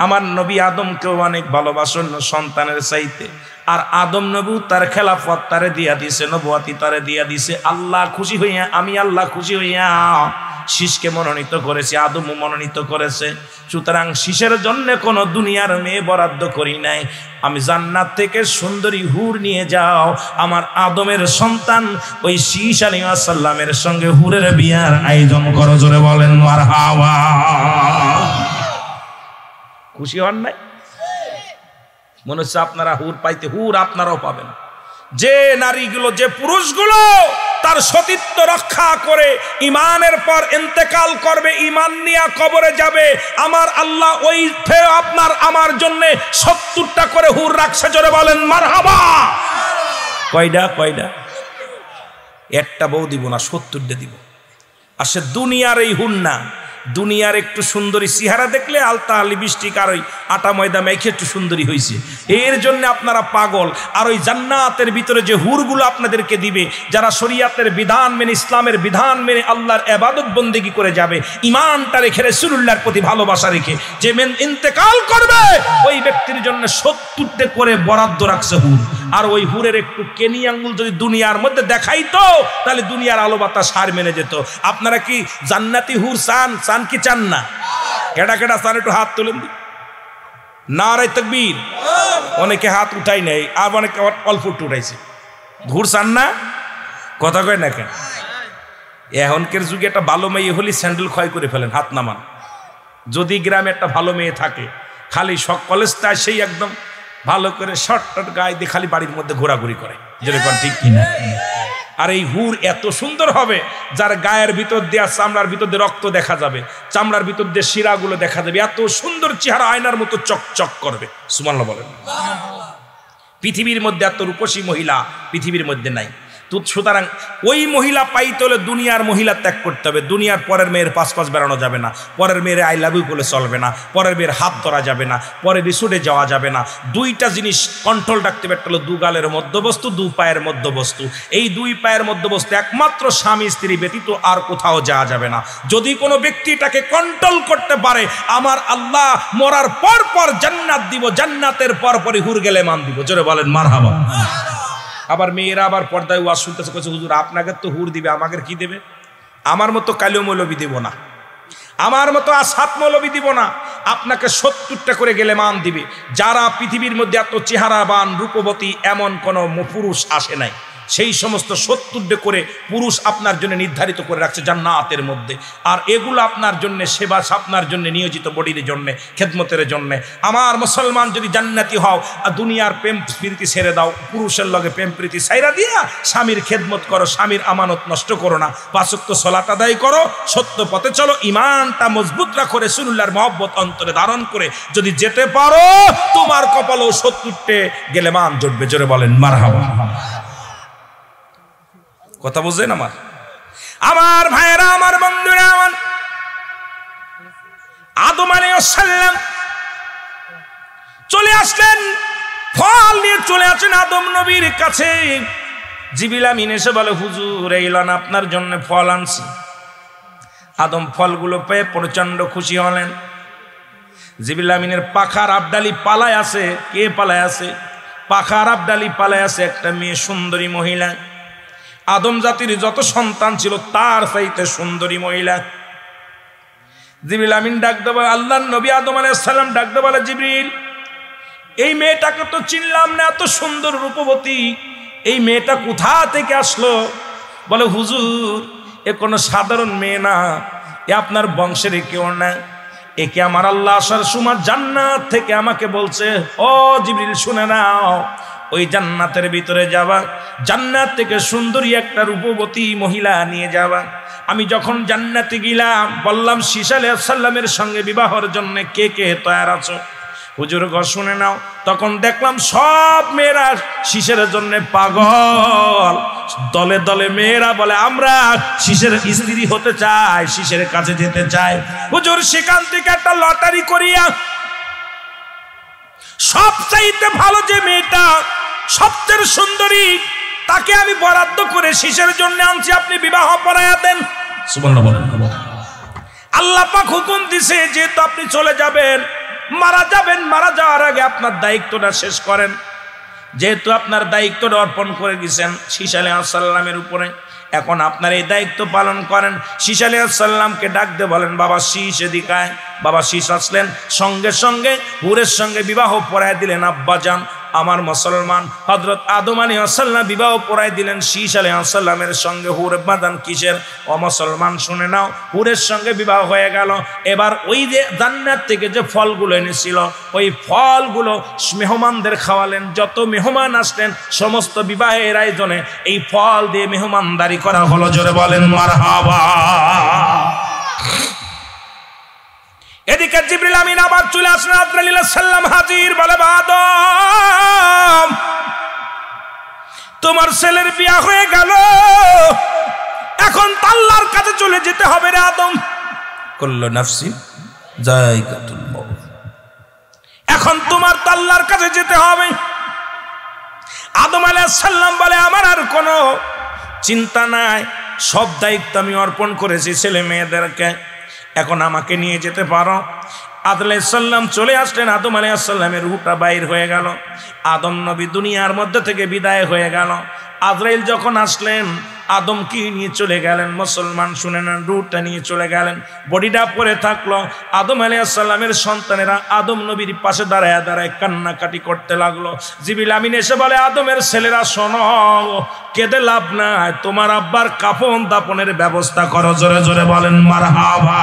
আমার নবী আদমকেও অনেক ভালোবাসেন সন্তানের চাইতে, আর আদম নবী তার খেলাফত তারে দিয়া দিছে, নবুয়াতি তারে দিয়া দিছে। আল্লাহ খুশি হইয়া, আমি আল্লাহ খুশি হইয়া শীষকে মনোনীত করেছি, আদমও মনোনীত করেছে। সুতরাং শীষের জন্য কোনো দুনিয়ার মেয়ে বরাদ্দ করি নাই। আমি জান্নাত থেকে সুন্দরী হুর নিয়ে যাও, আমার আদমের সন্তান ওই শীষ আলাইহিস সালামের সঙ্গে হুরের বিয়ার আয়োজন করো। জোরে বলেন মারহাবা। খুশি হন নাই? মনে হচ্ছে আপনারা হুর পাইতে, হুর আপনারাও পাবেন। যে নারীগুলো, যে পুরুষগুলো তার সতীত্ব রক্ষা করে ইমানের পর ইন্তেকাল করবে, ইমান নিয়ে কবরে যাবে, আমার আল্লাহ ওই আপনার আমার জন্য 70টা করে হুর রাখছে। জোরে বলেন মারহাবা। কয়টা? কয়টা? একটা বউ দিব না, 70টা দিব। আর সে দুনিয়ার এই হুর না, দুনিয়ার একটু সুন্দরী চেহারা দেখলে আলতা লিপস্টিক আর ওই আটা ময়দা মেখে একটু সুন্দরী হয়েছে, এর জন্য আপনারা পাগল। আর ওই জান্নাতের ভিতরে যে হুরগুলো আপনাদেরকে দিবে, যারা শরীয়তের বিধান মেনে, ইসলামের বিধান মেনে আল্লাহর ইবাদত বন্দেগী করে যাবে, ইমানটা রেখে রাসূলুল্লাহর প্রতি ভালোবাসা রেখে যে ইন্তেকাল করবে, ওই ব্যক্তির জন্য 70টা করে বরাদ্দ রাখছে হুর। আর ওই হুরের একটু কেনি আঙ্গুল যদি দুনিয়ার মধ্যে দেখাইতো, তাহলে দুনিয়ার আলো বাতাস হার মেনে যেত। আপনারা কি জান্নাতি হুর চান? চান কি চান না? কেডা কেডা চান? একটু হাত তুলেন। নারে তাকবীর। অনেকে হাত উঠাই নাই, আর অনেকে অল্প একটু উঠাইছে। হুর চান না? কথা কয় না কেন? এখনকার যুগে একটা ভালো মেয়ে হলে স্যান্ডেল ক্ষয় করে ফেলেন, হাত নামান। যদি গ্রামে একটা ভালো মেয়ে থাকে, খালি সব কলেজটা সেই একদম ভালো করে শর্ট টট গায়ে দিয়ে খালি বাড়ির মধ্যে ঘোরাঘুরি করে। যেরকম ঠিক কিনা? আর এই হুর এত সুন্দর হবে, যার গায়ের ভিতর দিয়ে চামড়ার ভিতর দিয়ে রক্ত দেখা যাবে, চামড়ার ভিতর দিয়ে শিরাগুলো দেখা যাবে, এত সুন্দর চেহারা, আয়নার মতো চকচক করবে। সুবহানাল্লাহ বলেন। পৃথিবীর মধ্যে এত রূপসী মহিলা পৃথিবীর মধ্যে নাই। সুতরাং ওই মহিলা পাইতে হলে দুনিয়ার মহিলা ত্যাগ করতে হবে। দুনিয়ার পরের মেয়ের পাশ বেড়ানো যাবে না, পরের মেয়ের আই লাভ ইউ বলে চলবে না, পরের মেয়ের হাত ধরা যাবে না, পরে রিসোর্টে যাওয়া যাবে না। দুইটা জিনিস কন্ট্রোল রাখতে হবে, একটা হলো দু গালের মধ্যবস্তু, দু পায়ের মধ্যবস্তু। এই দুই পায়ের মধ্যবস্তু একমাত্র স্বামী স্ত্রী ব্যতীত আর কোথাও যাওয়া যাবে না। যদি কোনো ব্যক্তি এটাকে কন্ট্রোল করতে পারে, আমার আল্লাহ মরার পর পর জান্নাত দিব, জান্নাতের পর পরই হুর গেলে মান দিব। জোরে বলেন মারহাবা। আবার মেয়েরা আবার পর্দায় ওয়াজ শুনতেছে, কইছে হুজুর আপনাকে তো হুর দিবে, আমাকে কি দেবে? আমার মতো কালো মৌলবী দিব না, আমার মতো আসাত মৌলবী দিব না, আপনাকে 70টা করে গেলে মান দিবে। যারা পৃথিবীর মধ্যে এত চেহারাবান রূপবতী এমন কোন পুরুষ আসে নাই, সেই সমস্ত 70টা করে পুরুষ আপনার জন্য নির্ধারিত করে রাখছে জান্নাতের মধ্যে। আর এগুলো আপনার জন্য সেবা, আপনার জন্য নিয়োজিত বডির জন্য, খেদমতের জন্য। আমার মুসলমান যদি জান্নাতি হও, আর দুনিয়ার প্রেম প্রীতি ছেড়ে দাও, পুরুষের লগে প্রেম প্রীতি ছাইরা দিয়া স্বামীর খেদমত করো, স্বামীর আমানত নষ্ট করো না, 5 ওয়াক্ত সালাত আদায় করো, সত্য পথে চলো, ইমানটা মজবুত রাখো, রাসূলুল্লাহর মহব্বত অন্তরে ধারণ করে যদি যেতে পারো, তোমার কপালেও 70টা গেলে মান জুটবে। জোরে বলেন মারহাবা। কথা বুঝছেন আমার ভাইয়েরা, আমার বন্ধুরা, আমার আদম আলাইহিস সালাম চলে আসলেন, ফল নিয়ে চলে আসেন আদম নবীর কাছে। জিবরিল আমিন এসে বলে, হুজুর এইলান আপনার জন্য ফল আনছি। আদম ফলগুলো পেয়ে প্রচন্ড খুশি হলেন। জিবরিল আমিনের পাখার আবদালি পালায় আছে। কে পালায় আছে? পাখার আবদালি পালায় আছে একটা মেয়ে, সুন্দরী মহিলা। আদম জাতির যত সন্তান ছিল তার চাইতে সুন্দরী মহিলা। জিবরিল আমিন ডাকতে বলে, আল্লাহর নবী আদম আলাইহিস সালাম ডাকতে বলে, জিবরিল এই মেয়েটাকে তো চিনলাম না, এত সুন্দর রূপবতী, এই মেয়েটা কোথা থেকে আসলো? বলে, হুজুর এ কোনো সাধারণ মেয়ে না, এ আপনার বংশের কেউ না, একে আমার আল্লাহ আসার সময় জান্নাত থেকে আমাকে বলছে, ও জিবরিল শুনে নাও, ওই জান্নাতের ভিতরে যাবা, জান্নাত থেকে সুন্দরী একটা রূপবতী মহিলা নিয়ে যাবা। আমি যখন জান্নাতে গেলাম, বললাম শীষ আলাইহিস সালামের সঙ্গে বিবাহের জন্য কে কে তৈরি আছো? হুজুর গো শুনে নাও। তখন দেখলাম সব মেয়েরা শীষের জন্য পাগল, দলে দলে মেয়েরা বলে আমরা শীষের স্ত্রী হতে চাই, শীষের কাছে যেতে চাই। হুজুর সেখান থেকে একটা লটারি করিয়া সবচাইতে ভালো যে মেয়েটা, সবচেয়ে সুন্দরী, তাকে আমি বরাদ্দ করে শীষের জন্য আনছি, আপনি বিবাহ পড়ায়া দেন। সুবহানাল্লাহ। আল্লাহ পাক হুকুম দিছে যেহেতু আপনি চলে যাবেন, মারা যাবেন, মারা যাওয়ার আগে আপনার দায়িত্বটা শেষ করেন। যেহেতু আপনার দায়িত্বটা অর্পণ করে গেছেন শীশ আলাইহিস সালামের উপরে, এখন আপনার এই দায়িত্ব পালন করেন। শীশ আলাইহিস সালামকে ডাক দিয়ে বলেন, বাবা শীষ এদিকে আয়। বাবা শীষ আসলেন, সঙ্গে সঙ্গে হুরের সঙ্গে বিবাহ পড়ায় দিলেন। আব্বাজান আমার মুসলমান হযরত আদম আলাইহিস সালাম বিবাহ পড়ায় দিলেন শীশ আলাইহিস সালামের সঙ্গে। হুর বাদান কিসের? ও মুসলমান শুনে নাও, হুরের সঙ্গে বিবাহ হয়ে গেল। এবার ওই যে জান্নাত থেকে যে ফলগুলো এনেছিল ওই ফলগুলো মেহমানদের খাওয়ালেন। যত মেহমান আসলেন সমস্ত বিবাহের আয়োজনে এই ফল দিয়ে মেহমানদারি করা হলো। জোরে বলেন মারহাবা। এদিকে জিবরিল আমিন আবার চলে আসলেন, আজরাইল আলাইহিস সালাম হাজির। বলে, আদম তোমার ছেলের বিয়ে হয়ে গেল, এখন আল্লাহর কাছে চলে যেতে হবে রে আদম। কুল্লু নাফসিন যায়কাতুল মউত, এখন তোমার আল্লাহর কাছে যেতে হবে। আদম আলাইহিস সালাম বলে, আমার আর কোনো চিন্তা নাই, সব দায়িত্ব আমি অর্পণ করেছি ছেলে মেয়েদেরকে, এখন আমাকে নিয়ে যেতে পারো। আদম আলাইহিস সালাম চলে আসলেন, আদম আলাইহিস সালামের রূহটা বাইর হয়ে গেল। আদম নবী দুনিয়ার মধ্যে থেকে বিদায় হয়ে গেল। আজরাইল যখন আসলেন আদমকে নিয়ে চলে গেলেন। মুসলমান শুনে নেন, রূহটা নিয়ে চলে গেলেন, বডিটা পড়ে থাকলো। আদম আলাইহিস সালামের সন্তানেরা আদম নবীর পাশে দাঁড়ায় দাঁড়ায় কান্নাকাটি করতে লাগলো। জিবরিল আমিন এসে বলে, আদমের ছেলেরা শোনো, কেঁদে লাভ নাই, তোমার আব্বার কাফন দাপনের ব্যবস্থা করো। জোরে জোরে বলেন মারহাবা।